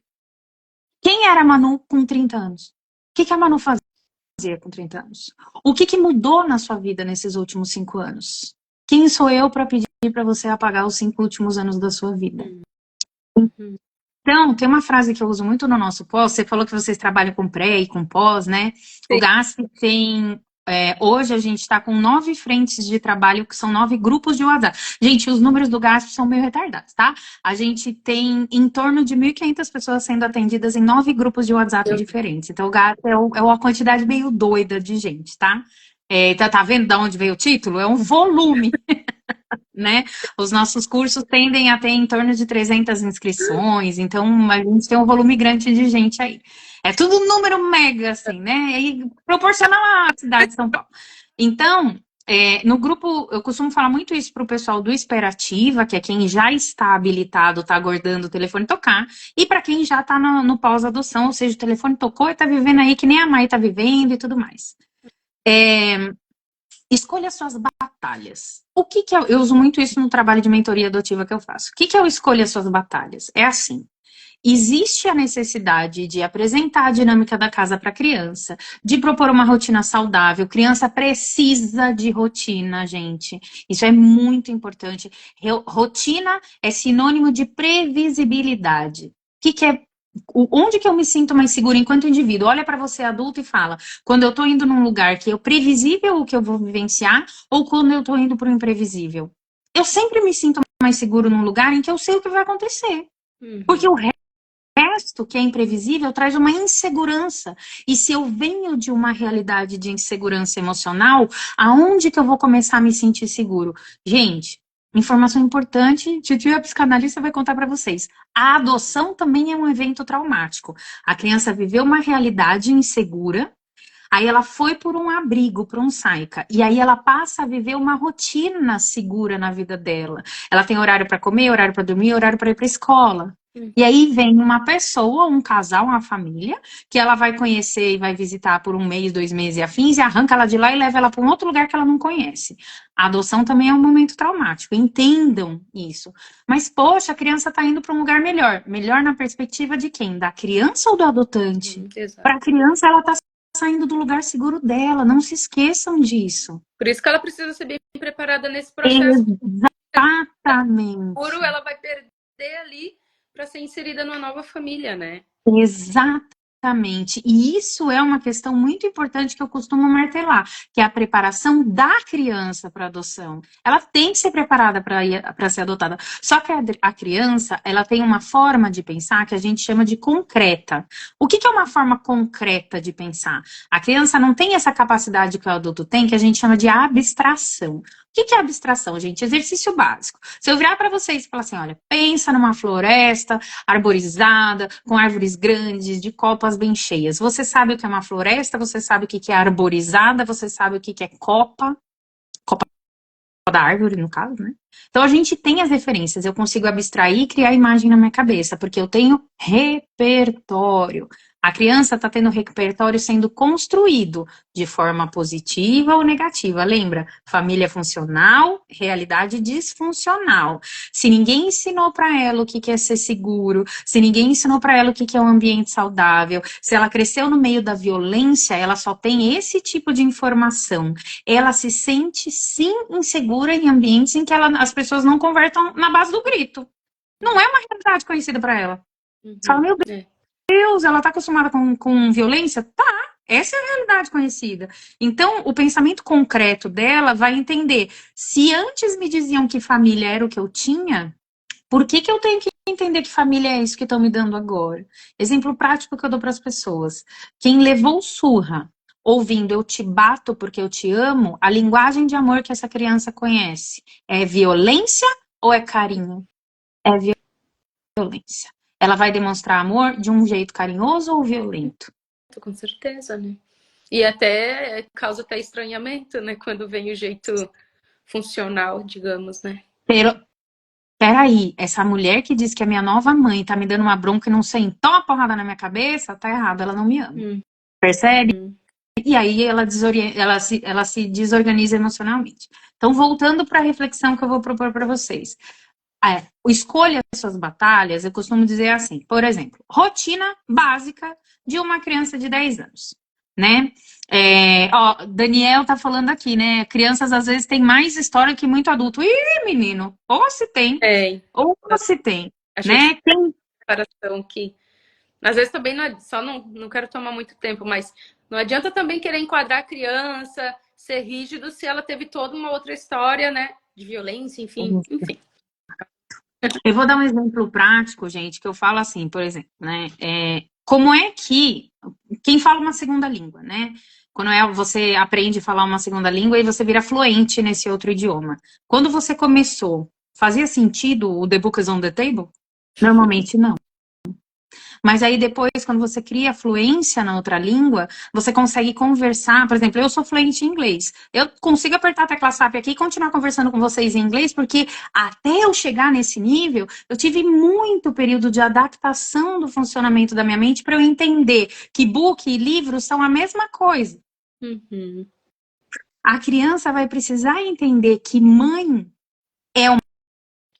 Quem era a Manu com 30 anos? O que a Manu fazia com 30 anos? O que mudou na sua vida nesses últimos 5 anos? Quem sou eu para pedir para você apagar os 5 últimos anos da sua vida? Uhum. Então, tem uma frase que eu uso muito no nosso pós. Você falou que vocês trabalham com pré e com pós, né? O Sim. GASP tem. Hoje a gente está com 9 frentes de trabalho, que são 9 grupos de WhatsApp. Gente, os números do GASP são meio retardados, tá? A gente tem em torno de 1.500 pessoas sendo atendidas em 9 grupos de WhatsApp Eu- diferentes. Então, o GASP é uma quantidade meio doida de gente, tá? Tá vendo de onde veio o título? É um volume. Né? Os nossos cursos tendem a ter em torno de 300 inscrições, então a gente tem um volume grande de gente aí. É tudo um número mega, assim, né? E proporcional à cidade de São Paulo. Então, no grupo, eu costumo falar muito isso para o pessoal do Esperativa, que é quem já está habilitado, está aguardando o telefone tocar, e para quem já está no pós-adoção, ou seja, o telefone tocou e está vivendo aí que nem a Mai está vivendo e tudo mais. Escolha suas batalhas. O que eu uso muito isso no trabalho de mentoria adotiva que eu faço. O que é o escolha suas batalhas? É assim. Existe a necessidade de apresentar a dinâmica da casa para a criança, de propor uma rotina saudável. Criança precisa de rotina, gente. Isso é muito importante. Rotina é sinônimo de previsibilidade. O que é onde que eu me sinto mais segura enquanto indivíduo? Olha para você adulto e fala: quando eu estou indo num lugar que é previsível o que eu vou vivenciar, ou quando eu estou indo para o imprevisível? Eu sempre me sinto mais seguro num lugar em que eu sei o que vai acontecer. Uhum. Porque o resto, que é imprevisível, traz uma insegurança. E se eu venho de uma realidade de insegurança emocional, aonde que eu vou começar a me sentir seguro? Gente, informação importante, Titi, a psicanalista vai contar para vocês. A adoção também é um evento traumático. A criança viveu uma realidade insegura, aí ela foi por um abrigo, por um SAICA, e aí ela passa a viver uma rotina segura na vida dela. Ela tem horário para comer, horário para dormir, horário para ir para a escola. E aí vem uma pessoa, um casal, uma família, que ela vai conhecer e vai visitar por 1 mês, 2 meses e afins, e arranca ela de lá e leva ela para um outro lugar que ela não conhece. A adoção também é um momento traumático, entendam isso. Mas, poxa, a criança está indo para um lugar melhor. Melhor na perspectiva de quem? Da criança ou do adotante? Exato. Para a criança, ela está saindo do lugar seguro dela, não se esqueçam disso. Por isso que ela precisa ser bem preparada nesse processo. Exatamente. Puro, ela vai perder ali para ser inserida numa nova família, né? Exatamente. E isso é uma questão muito importante que eu costumo martelar, que é a preparação da criança para adoção. Ela tem que ser preparada para ser adotada. Só que a criança, ela tem uma forma de pensar que a gente chama de concreta. O que é uma forma concreta de pensar? A criança não tem essa capacidade que o adulto tem, que a gente chama de abstração. O que é abstração, gente? Exercício básico. Se eu virar para vocês e falar assim, olha, pensa numa floresta arborizada, com árvores grandes, de copas bem cheias. Você sabe o que é uma floresta, você sabe o que é arborizada, você sabe o que é copa da árvore, no caso, né? Então a gente tem as referências, eu consigo abstrair e criar imagem na minha cabeça, porque eu tenho repertório. A criança está tendo repertório sendo construído de forma positiva ou negativa. Lembra? Família funcional, realidade disfuncional. Se ninguém ensinou para ela o que é ser seguro, se ninguém ensinou para ela o que é um ambiente saudável, se ela cresceu no meio da violência, ela só tem esse tipo de informação. Ela se sente, sim, insegura em ambientes em que as pessoas não conversam na base do grito. Não é uma realidade conhecida para ela. Você fala, meu É. Deus, ela tá acostumada com violência? Tá. Essa é a realidade conhecida. Então, o pensamento concreto dela vai entender, se antes me diziam que família era o que eu tinha, por que que eu tenho que entender que família é isso que estão me dando agora? Exemplo prático que eu dou para as pessoas. Quem levou surra ouvindo eu te bato porque eu te amo, a linguagem de amor que essa criança conhece é violência ou é carinho? É violência. Ela vai demonstrar amor de um jeito carinhoso ou violento? Com certeza, né? E até causa até estranhamento, né? Quando vem o jeito funcional, digamos, né? Pero, peraí, essa mulher que diz que é minha nova mãe tá me dando uma bronca e não sentou uma porrada na minha cabeça, tá errado, ela não me ama. Hum, Percebe? hum. E aí ela se desorganiza emocionalmente. Então, voltando para a reflexão que eu vou propor para vocês. Escolha suas batalhas, eu costumo dizer assim, por exemplo, rotina básica de uma criança de 10 anos, né? Daniel tá falando aqui, né? Crianças às vezes têm mais história que muito adulto. Ih, menino, É, ou se tem, a gente né? faz uma separação que às vezes também só não quero tomar muito tempo, mas não adianta também querer enquadrar a criança, ser rígido se ela teve toda uma outra história, né? De violência, enfim. Eu vou dar um exemplo prático, gente, que eu falo assim, por exemplo, né? Como é que quem fala uma segunda língua, né? Quando você aprende a falar uma segunda língua e você vira fluente nesse outro idioma. Quando você começou, fazia sentido o The Book is on the Table? Normalmente não. Mas aí depois, quando você cria fluência na outra língua, você consegue conversar. Por exemplo, eu sou fluente em inglês. Eu consigo apertar a tecla SAP aqui e continuar conversando com vocês em inglês, porque até eu chegar nesse nível, eu tive muito período de adaptação do funcionamento da minha mente para eu entender que book e livro são a mesma coisa. Uhum. A criança vai precisar entender que mãe é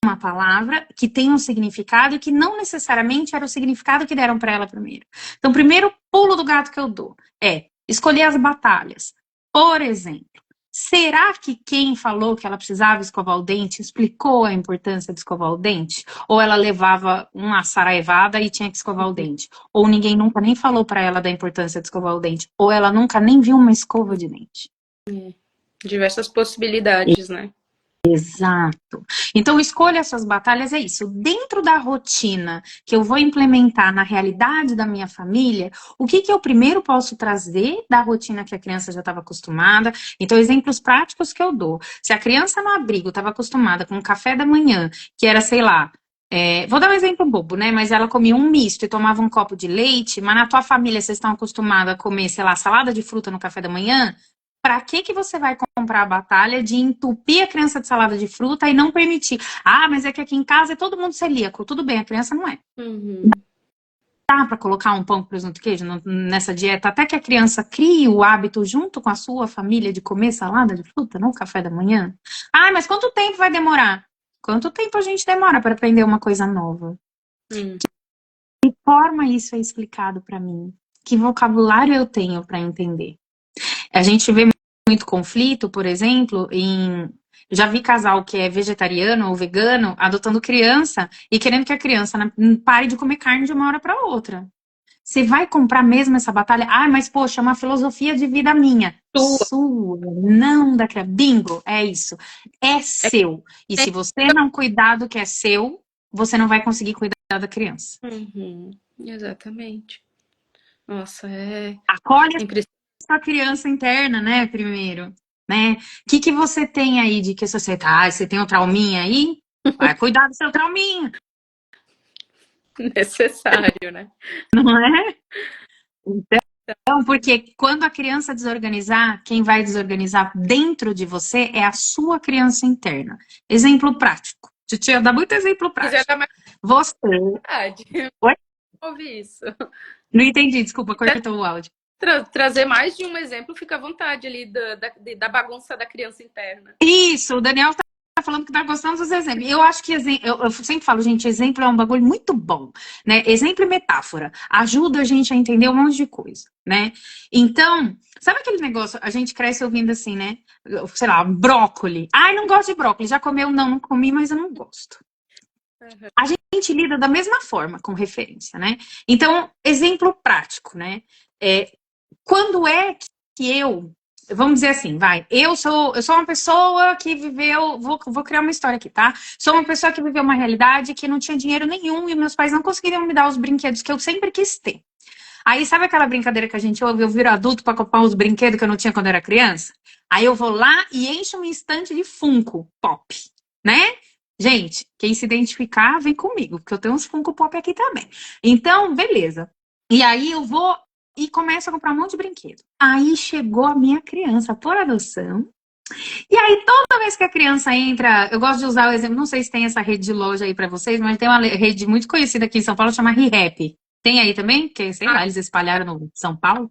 uma palavra que tem um significado e que não necessariamente era o significado que deram para ela primeiro. Então, o primeiro pulo do gato que eu dou é escolher as batalhas. Por exemplo, será que quem falou que ela precisava escovar o dente explicou a importância de escovar o dente? Ou ela levava uma saraivada e tinha que escovar o dente? Ou ninguém nunca nem falou para ela da importância de escovar o dente? Ou ela nunca nem viu uma escova de dente? Diversas possibilidades, né? Exato. Então, escolha suas batalhas, é isso. Dentro da rotina que eu vou implementar na realidade da minha família, o que que eu primeiro posso trazer da rotina que a criança já estava acostumada? Então, exemplos práticos que eu dou. Se a criança no abrigo estava acostumada com o café da manhã, que era, sei lá, vou dar um exemplo bobo, né? Mas ela comia um misto e tomava um copo de leite, mas na tua família vocês estão acostumados a comer, sei lá, salada de fruta no café da manhã? Para que você vai comprar a batalha de entupir a criança de salada de fruta e não permitir? Ah, mas é que aqui em casa é todo mundo celíaco. Tudo bem, a criança não é. Uhum. Dá para colocar um pão, presunto e queijo nessa dieta até que a criança crie o hábito junto com a sua família de comer salada de fruta no café da manhã? Ah, mas quanto tempo vai demorar? Quanto tempo a gente demora para aprender uma coisa nova? Hum. Que forma isso é explicado para mim? Que vocabulário eu tenho para entender? A gente vê muito conflito, por exemplo, já vi casal que é vegetariano ou vegano adotando criança e querendo que a criança pare de comer carne de uma hora para outra. Você vai comprar mesmo essa batalha? Ah, mas poxa, é uma filosofia de vida minha. Sua, não da criança. Bingo, é isso. É seu. E se você não cuidar do que é seu, você não vai conseguir cuidar da criança. Uhum. Exatamente. Nossa, Acolhe impressionante. sua criança interna, né, primeiro, né? O que você tem aí de que você tem um trauminha aí? Vai cuidar do seu trauminha, Necessário, né? não é? Então, porque quando a criança desorganizar, quem vai desorganizar dentro de você é a sua criança interna. Exemplo prático. Titia, dá muito exemplo Se quiser prático. dar mais Você. vontade, Oi? ouvi isso. Não entendi, desculpa, cortou o áudio. Trazer mais de um exemplo, fica à vontade ali da bagunça da criança interna. Isso, o Daniel tá falando que tá gostando dos exemplos. Eu acho que eu sempre falo, gente, exemplo é um bagulho muito bom, né? Exemplo e metáfora ajuda a gente a entender um monte de coisa, né? Então, sabe aquele negócio, a gente cresce ouvindo assim, né? Sei lá, brócoli. Ai, não gosto de brócoli. Já comeu? Não, não comi, mas eu não gosto. Uhum. A gente lida da mesma forma com referência, né? Então, exemplo prático, né? Quando é que vamos dizer assim, vai, eu sou uma pessoa que viveu, vou criar uma história aqui, tá? Sou uma pessoa que viveu uma realidade que não tinha dinheiro nenhum e meus pais não conseguiriam me dar os brinquedos que eu sempre quis ter. Aí, sabe aquela brincadeira que a gente ouve? Eu viro adulto para comprar os brinquedos que eu não tinha quando era criança? Aí eu vou lá e encho uma estante de Funko Pop, né? Gente, quem se identificar, vem comigo, porque eu tenho uns Funko Pop aqui também. Então, beleza. E aí eu vou e começo a comprar um monte de brinquedo. Aí chegou a minha criança por adoção. E aí, toda vez que a criança entra, eu gosto de usar o exemplo, não sei se tem essa rede de loja aí para vocês, mas tem uma rede muito conhecida aqui em São Paulo, chama ReHap. Tem aí também? Que, sei lá, Ah, eles espalharam no São Paulo.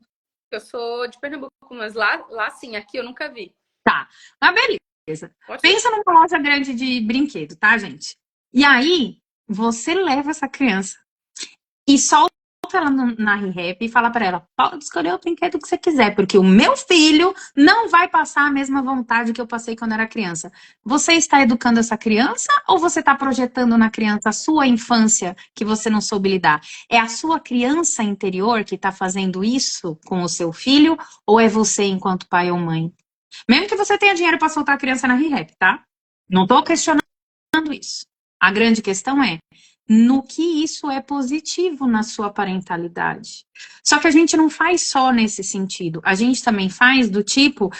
eu sou de Pernambuco, mas lá sim, aqui eu nunca vi. Tá, mas beleza. Pode ser. Pensa numa loja grande de brinquedo, tá, gente? E aí, você leva essa criança e solta ela na ReHap e fala pra ela, pode escolher o brinquedo que você quiser, porque o meu filho não vai passar a mesma vontade que eu passei quando era criança. Você está educando essa criança ou você está projetando na criança a sua infância que você não soube lidar? É a sua criança interior que está fazendo isso com o seu filho ou é você enquanto pai ou mãe? Mesmo que você tenha dinheiro para soltar a criança na ReHap, tá? Não estou questionando isso. A grande questão é no que isso é positivo na sua parentalidade. Só que a gente não faz só nesse sentido. A gente também faz do tipo,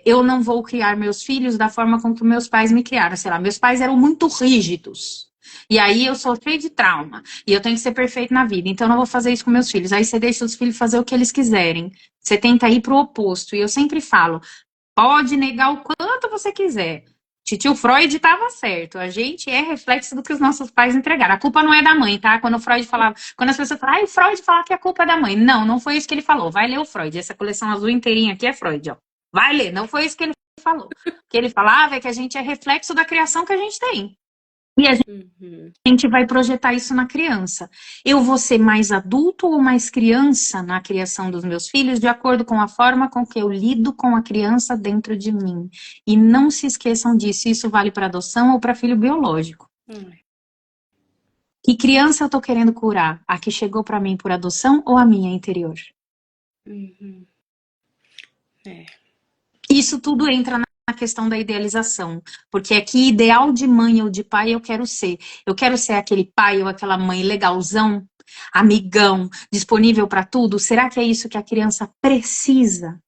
eu não vou criar meus filhos da forma com que meus pais me criaram. Sei lá, meus pais eram muito rígidos. E aí eu sou cheio de trauma. E eu tenho que ser perfeito na vida. Então eu não vou fazer isso com meus filhos. Aí você deixa os filhos fazer o que eles quiserem. Você tenta ir pro oposto. E eu sempre falo, pode negar o quanto você quiser. Titio Freud estava certo. A gente é reflexo do que os nossos pais entregaram. A culpa não é da mãe, tá? Quando o Freud falava, quando as pessoas falam, o Freud fala que a culpa é da mãe. Não, não foi isso que ele falou. Vai ler o Freud. Essa coleção azul inteirinha aqui é Freud, ó. Vai ler. Não foi isso que ele falou. O que ele falava é que a gente é reflexo da criação que a gente tem. E a Uhum. gente vai projetar isso na criança. Eu vou ser mais adulto ou mais criança na criação dos meus filhos, de acordo com a forma com que eu lido com a criança dentro de mim. E não se esqueçam disso, isso vale para adoção ou para filho biológico. Hum. Que criança eu estou querendo curar? A que chegou para mim por adoção ou a minha interior? Uhum. É. Isso tudo entra na questão da idealização, porque é que ideal de mãe ou de pai eu quero ser. Eu quero ser aquele pai ou aquela mãe legalzão, amigão, disponível para tudo. Será que é isso que a criança precisa?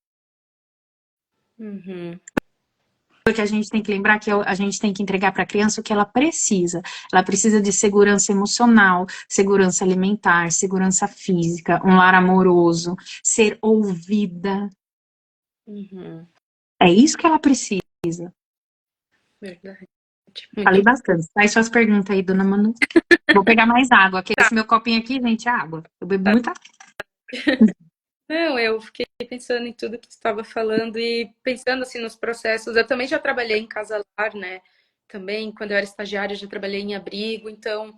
Uhum. Porque a gente tem que lembrar que a gente tem que entregar para a criança o que ela precisa. Ela precisa de segurança emocional, segurança alimentar, segurança física, um lar amoroso, ser ouvida. Uhum. É isso que ela precisa. Verdade. Falei Muito. bastante. Faz suas perguntas aí, dona Manu. Vou pegar mais água, que Tá, esse meu copinho aqui, gente, é água. Eu bebo tá. muita água. Não, eu fiquei pensando em tudo que você estava falando e pensando assim nos processos. Eu também já trabalhei em casa-lar, né? Também, quando eu era estagiária, já trabalhei em abrigo, então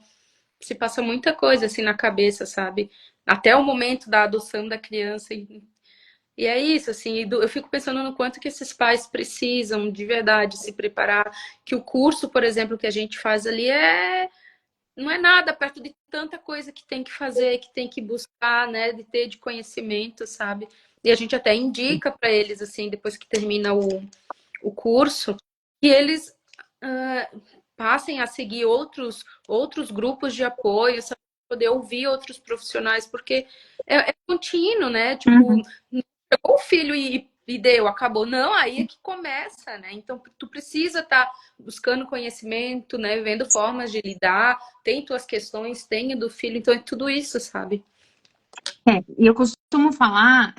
se passa muita coisa assim na cabeça, sabe? Até o momento da adoção da criança. E é isso, assim, eu fico pensando no quanto que esses pais precisam de verdade se preparar, que o curso, por exemplo, que a gente faz ali não é nada perto de tanta coisa que tem que fazer, que tem que buscar, né, de ter de conhecimento, sabe? E a gente até indica para eles, assim, depois que termina o curso, que eles ah, passem a seguir outros grupos de apoio, sabe? Poder ouvir outros profissionais, porque é contínuo, né? Tipo, Uhum. chegou o filho e deu, acabou. Não, aí é que começa, né? Então, tu precisa estar buscando conhecimento, né? Vendo formas de lidar, tem tuas questões, tem o do filho, então é tudo isso, sabe? E eu costumo falar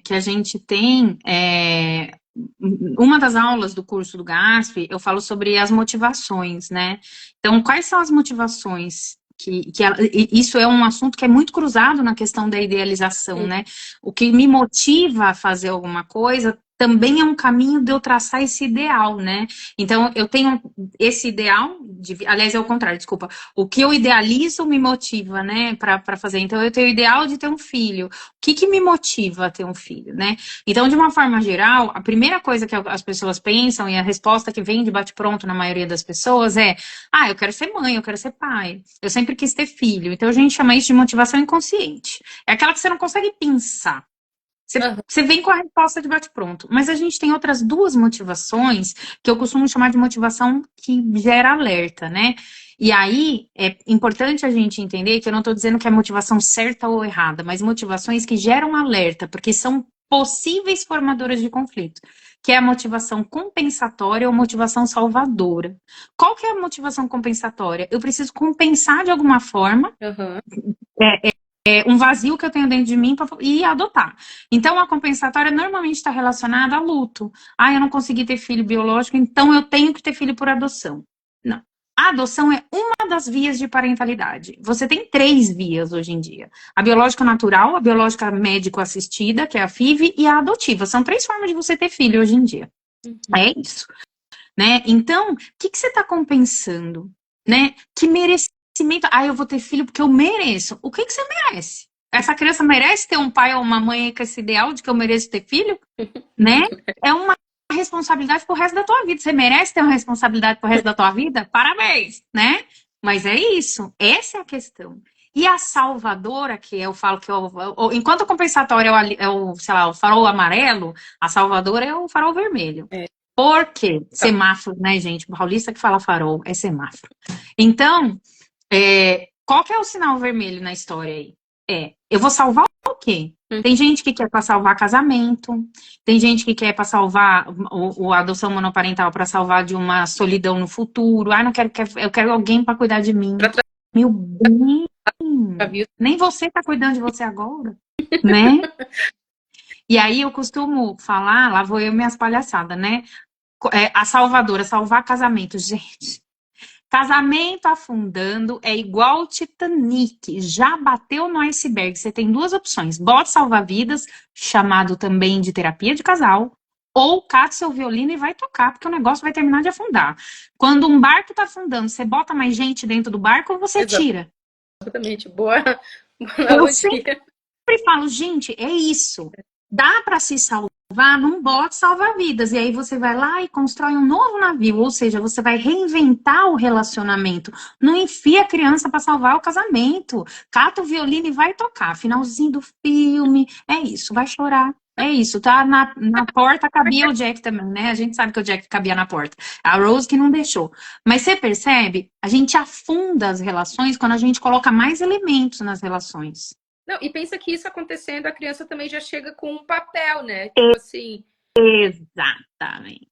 que a gente tem uma das aulas do curso do GASP, eu falo sobre as motivações, né? Então, quais são as motivações? Isso é um assunto que é muito cruzado na questão da idealização, né? O que me motiva a fazer alguma coisa também é um caminho de eu traçar esse ideal, né? Então, eu tenho esse ideal, aliás, é o contrário, desculpa. O que eu idealizo me motiva, né, para fazer. Então, eu tenho o ideal de ter um filho. O que me motiva a ter um filho, né? Então, de uma forma geral, a primeira coisa que as pessoas pensam e a resposta que vem de bate-pronto na maioria das pessoas é: eu quero ser mãe, eu quero ser pai. Eu sempre quis ter filho. Então, a gente chama isso de motivação inconsciente. É aquela que você não consegue pensar. Aham. Você vem com a resposta de bate-pronto. Mas a gente tem outras duas motivações que eu costumo chamar de motivação que gera alerta, né? E aí é importante a gente entender que eu não estou dizendo que é motivação certa ou errada, mas motivações que geram alerta, porque são possíveis formadoras de conflito, que é a motivação compensatória ou motivação salvadora. Qual que é a motivação compensatória? Eu preciso compensar de alguma forma Aham. um vazio que eu tenho dentro de mim e adotar. Então, a compensatória normalmente está relacionada a luto. Ah, eu não consegui ter filho biológico, então eu tenho que ter filho por adoção. Não. A adoção é uma das vias de parentalidade. Você tem 3 vias hoje em dia. A biológica natural, a biológica médico-assistida, que é a FIV, e a adotiva. São 3 formas de você ter filho hoje em dia. Uhum. É isso, né? Então, o que você está compensando, né? Que merecimento. Ah, eu vou ter filho porque eu mereço. O que você merece? Essa criança merece ter um pai ou uma mãe com esse ideal de que eu mereço ter filho, né? É uma responsabilidade pro resto da tua vida. Você merece ter uma responsabilidade pro resto da tua vida? Parabéns, né? Mas é isso. Essa é a questão. E a salvadora, que eu falo que enquanto o compensatório sei lá, o farol amarelo, a salvadora é o farol vermelho. É. Por quê? Tá. Semáforo, né, gente? O paulista que fala farol é semáforo. Então, qual que é o sinal vermelho na história aí? Eu vou salvar o quê? Uhum. Tem gente que quer para salvar casamento, tem gente que quer para salvar a adoção monoparental para salvar de uma solidão no futuro. Ah, não quero, eu quero alguém para cuidar de mim. Pra Meu bem, viu? nem você tá cuidando de você agora, né? E aí eu costumo falar, lá vou eu e minhas palhaçadas, né? A salvadora, salvar casamento. Gente, casamento afundando é igual Titanic. Já bateu no iceberg. Você tem 2 opções. Bote salva-vidas, chamado também de terapia de casal, ou cate seu violino e vai tocar, porque o negócio vai terminar de afundar. Quando um barco tá afundando, você bota mais gente dentro do barco ou você tira? Exatamente. Boa, boa Eu analogia. falo, gente, é isso. Dá para se salvar num bote salva-vidas. E aí você vai lá e constrói um novo navio. Ou seja, você vai reinventar o relacionamento. Não enfia a criança para salvar o casamento. Cata o violino e vai tocar. Finalzinho do filme. É isso, vai chorar. É isso, tá? Na porta cabia o Jack também, né? A gente sabe que o Jack cabia na porta. A Rose que não deixou. Mas você percebe? A gente afunda as relações quando a gente coloca mais elementos nas relações. Não, e pensa que isso acontecendo, a criança também já chega com um papel, né? Tipo assim. Exatamente.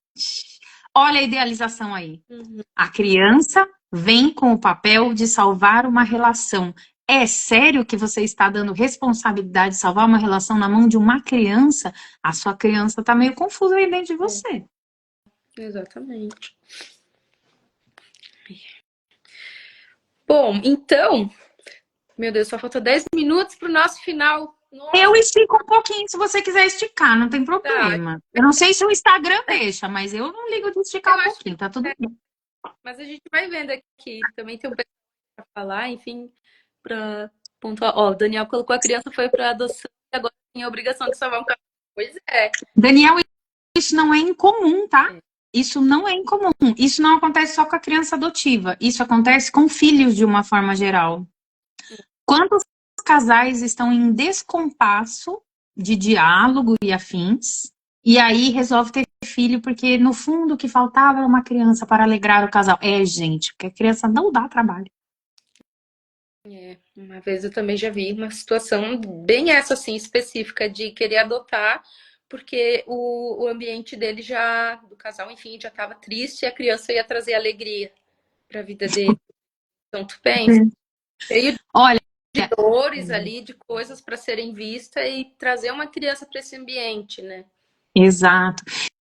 Olha a idealização aí. Uhum. A criança vem com o papel de salvar uma relação. É sério que você está dando responsabilidade de salvar uma relação na mão de uma criança? A sua criança está meio confusa aí dentro de você. Exatamente. Bom, então, meu Deus, só falta 10 minutos para o nosso final. Nossa, Eu estico um pouquinho se você quiser esticar, não tem tá. problema. Eu não sei se o Instagram deixa, mas eu não ligo de esticar Eu um acho que pouquinho, tá tudo bem. mas a gente vai vendo aqui. Também tem um pessoal para falar, enfim, para pontuar. Ó, o Daniel colocou a criança foi para adoção e agora tem a obrigação de salvar um cachorro. Pois é. Daniel, isso não é incomum, tá? É. Isso não é incomum. Isso não acontece só com a criança adotiva. Isso acontece com filhos de uma forma geral. Quantos casais estão em descompasso de diálogo e afins, e aí resolve ter filho porque no fundo o que faltava era uma criança para alegrar o casal. Gente, porque a criança não dá trabalho. Uma vez eu também já vi uma situação bem essa assim específica de querer adotar porque o ambiente dele já do casal, enfim, já estava triste e a criança ia trazer alegria para a vida dele. Então tu pensa, cheio Olha, de dores ali, de coisas para serem vistas e trazer uma criança para esse ambiente, né? exato.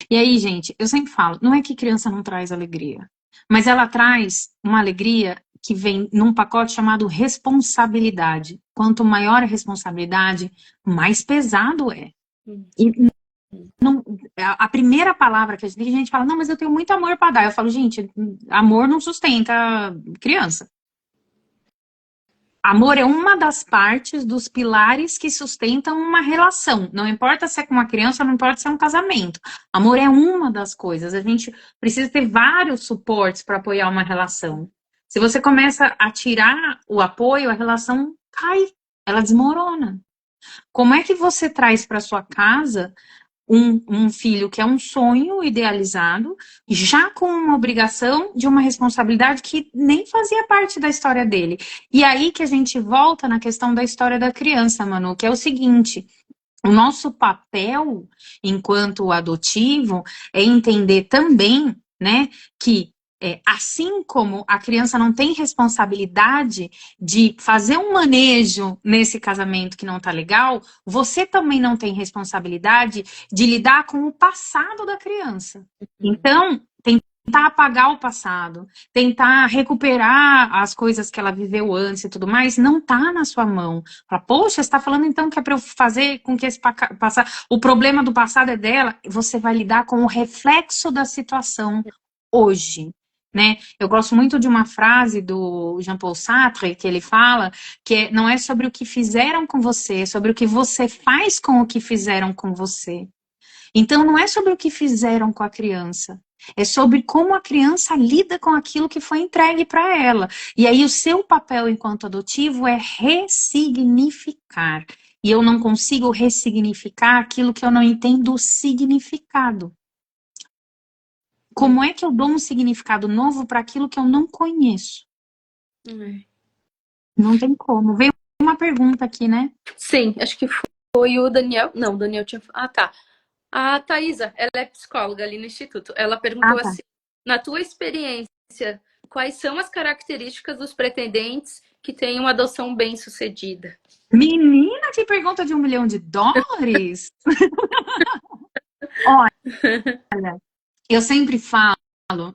E aí, gente, eu sempre falo, não é que criança não traz alegria, mas ela traz uma alegria que vem num pacote chamado responsabilidade. Quanto maior a responsabilidade, mais pesado é. E não, a primeira palavra que a gente fala, não, mas eu tenho muito amor para dar. Eu falo, gente, amor não sustenta criança. Amor é uma das partes dos pilares que sustentam uma relação. Não importa se é com uma criança, não importa se é um casamento. Amor é uma das coisas. A gente precisa ter vários suportes para apoiar uma relação. Se você começa a tirar o apoio, a relação cai, ela desmorona. Como é que você traz para sua casa um filho que é um sonho idealizado, já com uma obrigação de uma responsabilidade que nem fazia parte da história dele? E aí que a gente volta na questão da história da criança, Manu, que é o seguinte: o nosso papel enquanto adotivo é entender também, né, que assim como a criança não tem responsabilidade de fazer um manejo nesse casamento que não tá legal, você também não tem responsabilidade de lidar com o passado da criança. Então, tentar apagar o passado, tentar recuperar as coisas que ela viveu antes e tudo mais, não tá na sua mão. Fala, poxa, você está falando então que é para eu fazer com que esse passado, o problema do passado é dela? Você vai lidar com o reflexo da situação hoje. Né? Eu gosto muito de uma frase do Jean-Paul Sartre, que ele fala que não é sobre o que fizeram com você, é sobre o que você faz com o que fizeram com você. Então, não é sobre o que fizeram com a criança, é sobre como a criança lida com aquilo que foi entregue para ela. E aí, o seu papel enquanto adotivo é ressignificar. E eu não consigo ressignificar aquilo que eu não entendo o significado. Como é que eu dou um significado novo para aquilo que eu não conheço? Não tem como. Veio uma pergunta aqui, né? Sim, acho que foi o Daniel. Não, o Daniel tinha. Ah, tá. A Thaisa, ela é psicóloga ali no Instituto. Ela perguntou Ah, tá. assim: na tua experiência, quais são as características dos pretendentes que têm uma adoção bem-sucedida? Menina, que pergunta de US$ 1 milhão! Olha, eu sempre falo,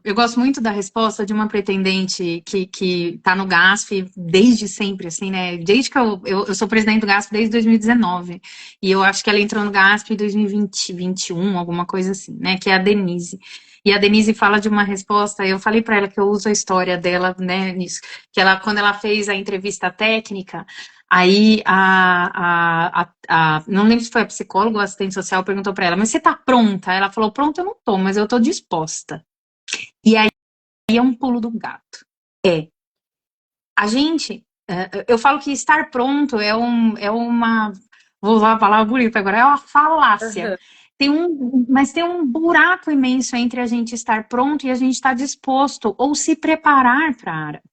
eu gosto muito da resposta de uma pretendente que tá no GASP desde sempre, assim, né? Desde que eu sou presidente do GASP desde 2019. E eu acho que ela entrou no GASP em 2020, 21, alguma coisa assim, né? Que é a Denise. E a Denise fala de uma resposta, eu falei para ela que eu uso a história dela, né, nisso, que ela, quando ela fez a entrevista técnica, aí não lembro se foi a psicóloga ou a assistente social, perguntou para ela, mas você tá pronta? Ela falou, pronta eu não tô, mas eu tô disposta. E aí é um pulo do gato. A gente, eu falo que estar pronto é uma, vou usar a palavra bonita agora, é uma falácia. Uhum. Mas tem um buraco imenso entre a gente estar pronto e a gente estar disposto ou se preparar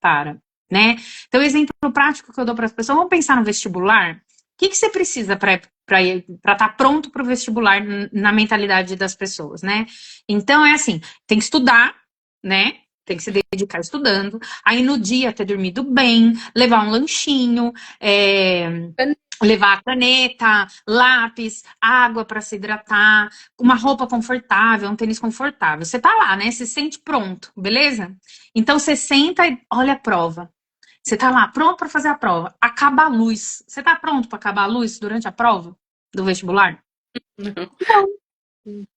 para, né? Então, o exemplo prático que eu dou para as pessoas, vamos pensar no vestibular. O que você precisa para estar pronto para o vestibular na mentalidade das pessoas, né? Então, é assim, tem que estudar, né? Tem que se dedicar estudando. Aí no dia ter dormido bem, levar um lanchinho, levar caneta, lápis, água para se hidratar, uma roupa confortável, um tênis confortável. Você tá lá, né? Você se sente pronto, beleza? Então você senta e olha a prova. Você tá lá, pronto para fazer a prova. Acaba a luz. Você tá pronto para acabar a luz durante a prova do vestibular? Não.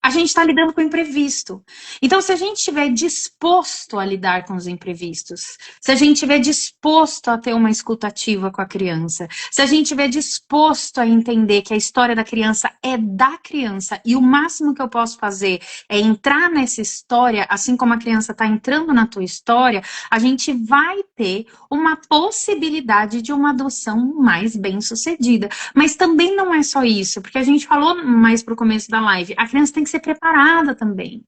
A gente está lidando com o imprevisto. Então, se a gente estiver disposto a lidar com os imprevistos, se a gente estiver disposto a ter uma escutativa com a criança, se a gente estiver disposto a entender que a história da criança é da criança e o máximo que eu posso fazer é entrar nessa história, assim como a criança está entrando na tua história, a gente vai ter uma possibilidade de uma adoção mais bem-sucedida. Mas também não é só isso, porque a gente falou mais para o começo da live, a criança tem que ser preparada também.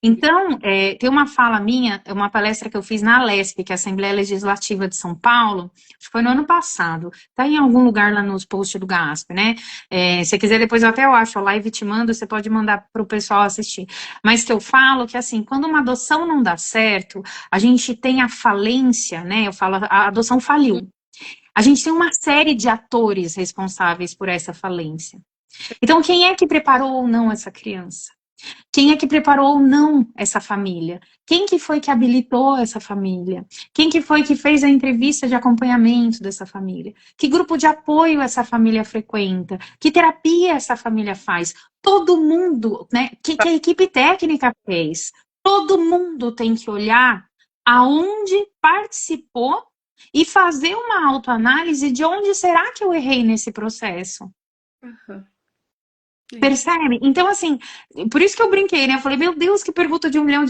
Então, tem uma fala minha, uma palestra que eu fiz na Alesp, que é a Assembleia Legislativa de São Paulo, acho que foi no ano passado, tá em algum lugar lá nos posts do GASP, né? Se quiser, depois eu acho a live e te mando, você pode mandar para o pessoal assistir. Mas que eu falo que, assim, quando uma adoção não dá certo, a gente tem a falência, né? Eu falo, a adoção faliu. A gente tem uma série de atores responsáveis por essa falência. Então, quem é que preparou ou não essa criança? Quem é que preparou ou não essa família? Quem que foi que habilitou essa família? Quem que foi que fez a entrevista de acompanhamento dessa família? Que grupo de apoio essa família frequenta? Que terapia essa família faz? Todo mundo, né? Que a equipe técnica fez? Todo mundo tem que olhar aonde participou e fazer uma autoanálise de onde será que eu errei nesse processo. Uhum. Percebe? Então, assim, por isso que eu brinquei, né? Eu falei, meu Deus, que pergunta de US$ 1 milhão.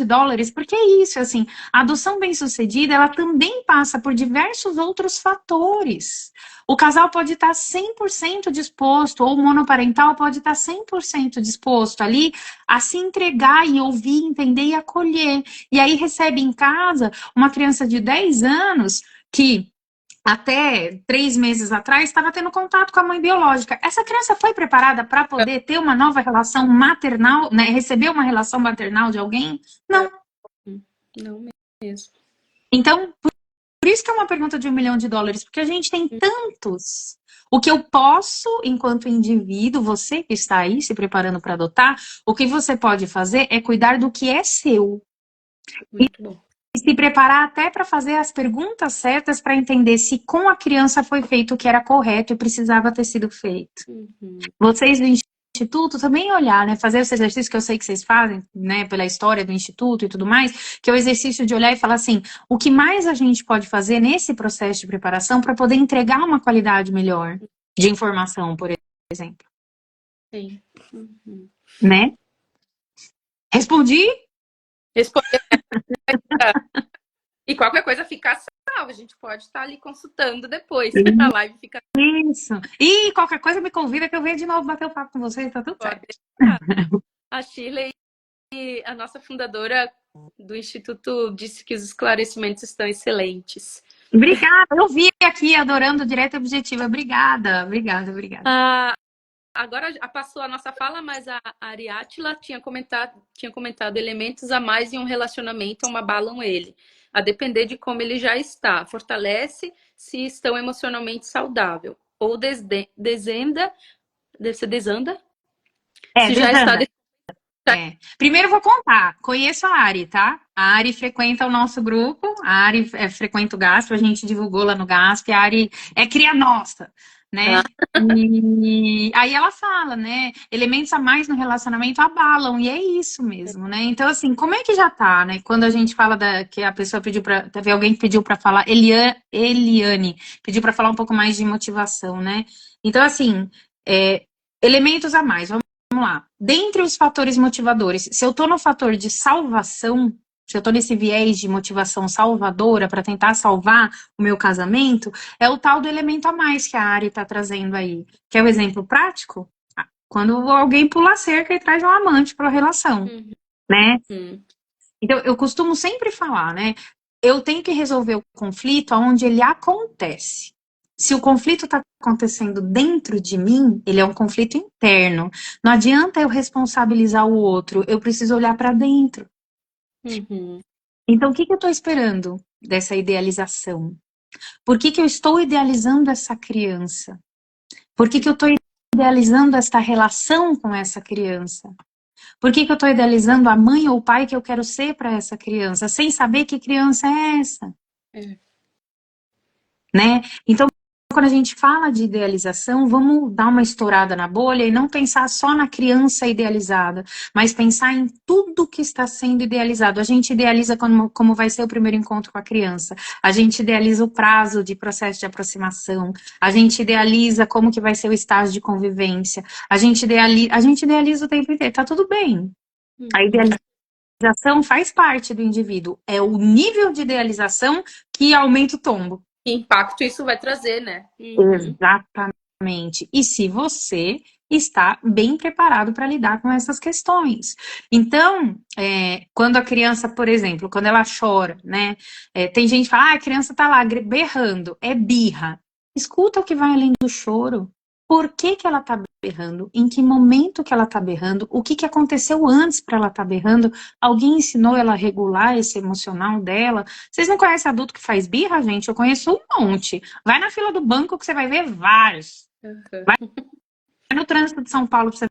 Porque é isso, assim, a adoção bem-sucedida, ela também passa por diversos outros fatores. O casal pode estar 100% disposto, ou o monoparental pode estar 100% disposto ali a se entregar e ouvir, entender e acolher. E aí recebe em casa uma criança de 10 anos que até 3 meses atrás, estava tendo contato com a mãe biológica. Essa criança foi preparada para poder ter uma nova relação maternal, né? Receber uma relação maternal de alguém? Não. Não mesmo. Então, por isso que é uma pergunta de US$ 1 milhão, porque a gente tem tantos. O que eu posso, enquanto indivíduo, você que está aí se preparando para adotar, o que você pode fazer é cuidar do que é seu. Muito bom. E se preparar até para fazer as perguntas certas para entender se com a criança foi feito o que era correto e precisava ter sido feito. Vocês do Instituto também olhar, né? Fazer esse exercício que eu sei que vocês fazem, né? Pela história do Instituto e tudo mais, que é o exercício de olhar e falar assim, o que mais a gente pode fazer nesse processo de preparação para poder entregar uma qualidade melhor de informação, por exemplo. Sim. Né? Respondi? Respondeu. E qualquer coisa fica salva. A gente pode estar ali consultando depois. A live fica. Isso. E qualquer coisa me convida que eu venha de novo bater o papo com vocês, tá tudo certo. A Shirley, a nossa fundadora do Instituto, disse que os esclarecimentos estão excelentes. Obrigada, eu vi aqui, adorando Direto e Objetiva. Obrigada. Agora passou a nossa fala, mas a Ariátila tinha comentado elementos a mais em um relacionamento abalam ele, a depender de como ele já está. Fortalece se estão emocionalmente saudável. Ou desanda. Você desanda? Se já está. Primeiro eu vou contar. Conheço a Ari, tá? A Ari frequenta o nosso grupo, a Ari frequenta o GASP, a gente divulgou lá no GASP, a Ari é cria nossa, né? E aí ela fala, né? Elementos a mais no relacionamento abalam, e é isso mesmo, né? Então, assim, como é que já tá, né? Quando a gente fala que a pessoa pediu para. Teve alguém que pediu para falar, Eliane, pediu para falar um pouco mais de motivação, né? Então, assim, elementos a mais. Vamos lá. Dentre os fatores motivadores, se eu tô no fator de salvação, se eu tô nesse viés de motivação salvadora para tentar salvar o meu casamento, é o tal do elemento a mais que a Ari tá trazendo aí. Que é o exemplo prático? Quando alguém pula a cerca e traz um amante para a relação, né? Então, eu costumo sempre falar, né? Eu tenho que resolver o conflito onde ele acontece. Se o conflito está acontecendo dentro de mim, ele é um conflito interno. Não adianta eu responsabilizar o outro, eu preciso olhar para dentro. Então, o que eu estou esperando dessa idealização? Por que eu estou idealizando essa criança? Por que eu estou idealizando esta relação com essa criança? Por que eu estou idealizando a mãe ou o pai que eu quero ser para essa criança, sem saber que criança é essa? Né? Então, quando a gente fala de idealização, vamos dar uma estourada na bolha e não pensar só na criança idealizada, mas pensar em tudo que está sendo idealizado. A gente idealiza como vai ser o primeiro encontro com a criança, a gente idealiza o prazo de processo de aproximação, a gente idealiza como que vai ser o estágio de convivência, a gente idealiza o tempo inteiro, tá tudo bem. A idealização faz parte do indivíduo, é o nível de idealização que aumenta o tombo. Que impacto isso vai trazer, né? Exatamente. E se você está bem preparado para lidar com essas questões. Então, quando a criança, por exemplo, quando ela chora, né? Tem gente que fala, a criança está lá berrando, é birra. Escuta o que vai além do choro. Por que ela está berrando? Em que momento que ela está berrando? O que aconteceu antes para ela estar berrando? Alguém ensinou ela a regular esse emocional dela? Vocês não conhecem adulto que faz birra, gente? Eu conheço um monte. Vai na fila do banco que você vai ver vários. Vai no trânsito de São Paulo para você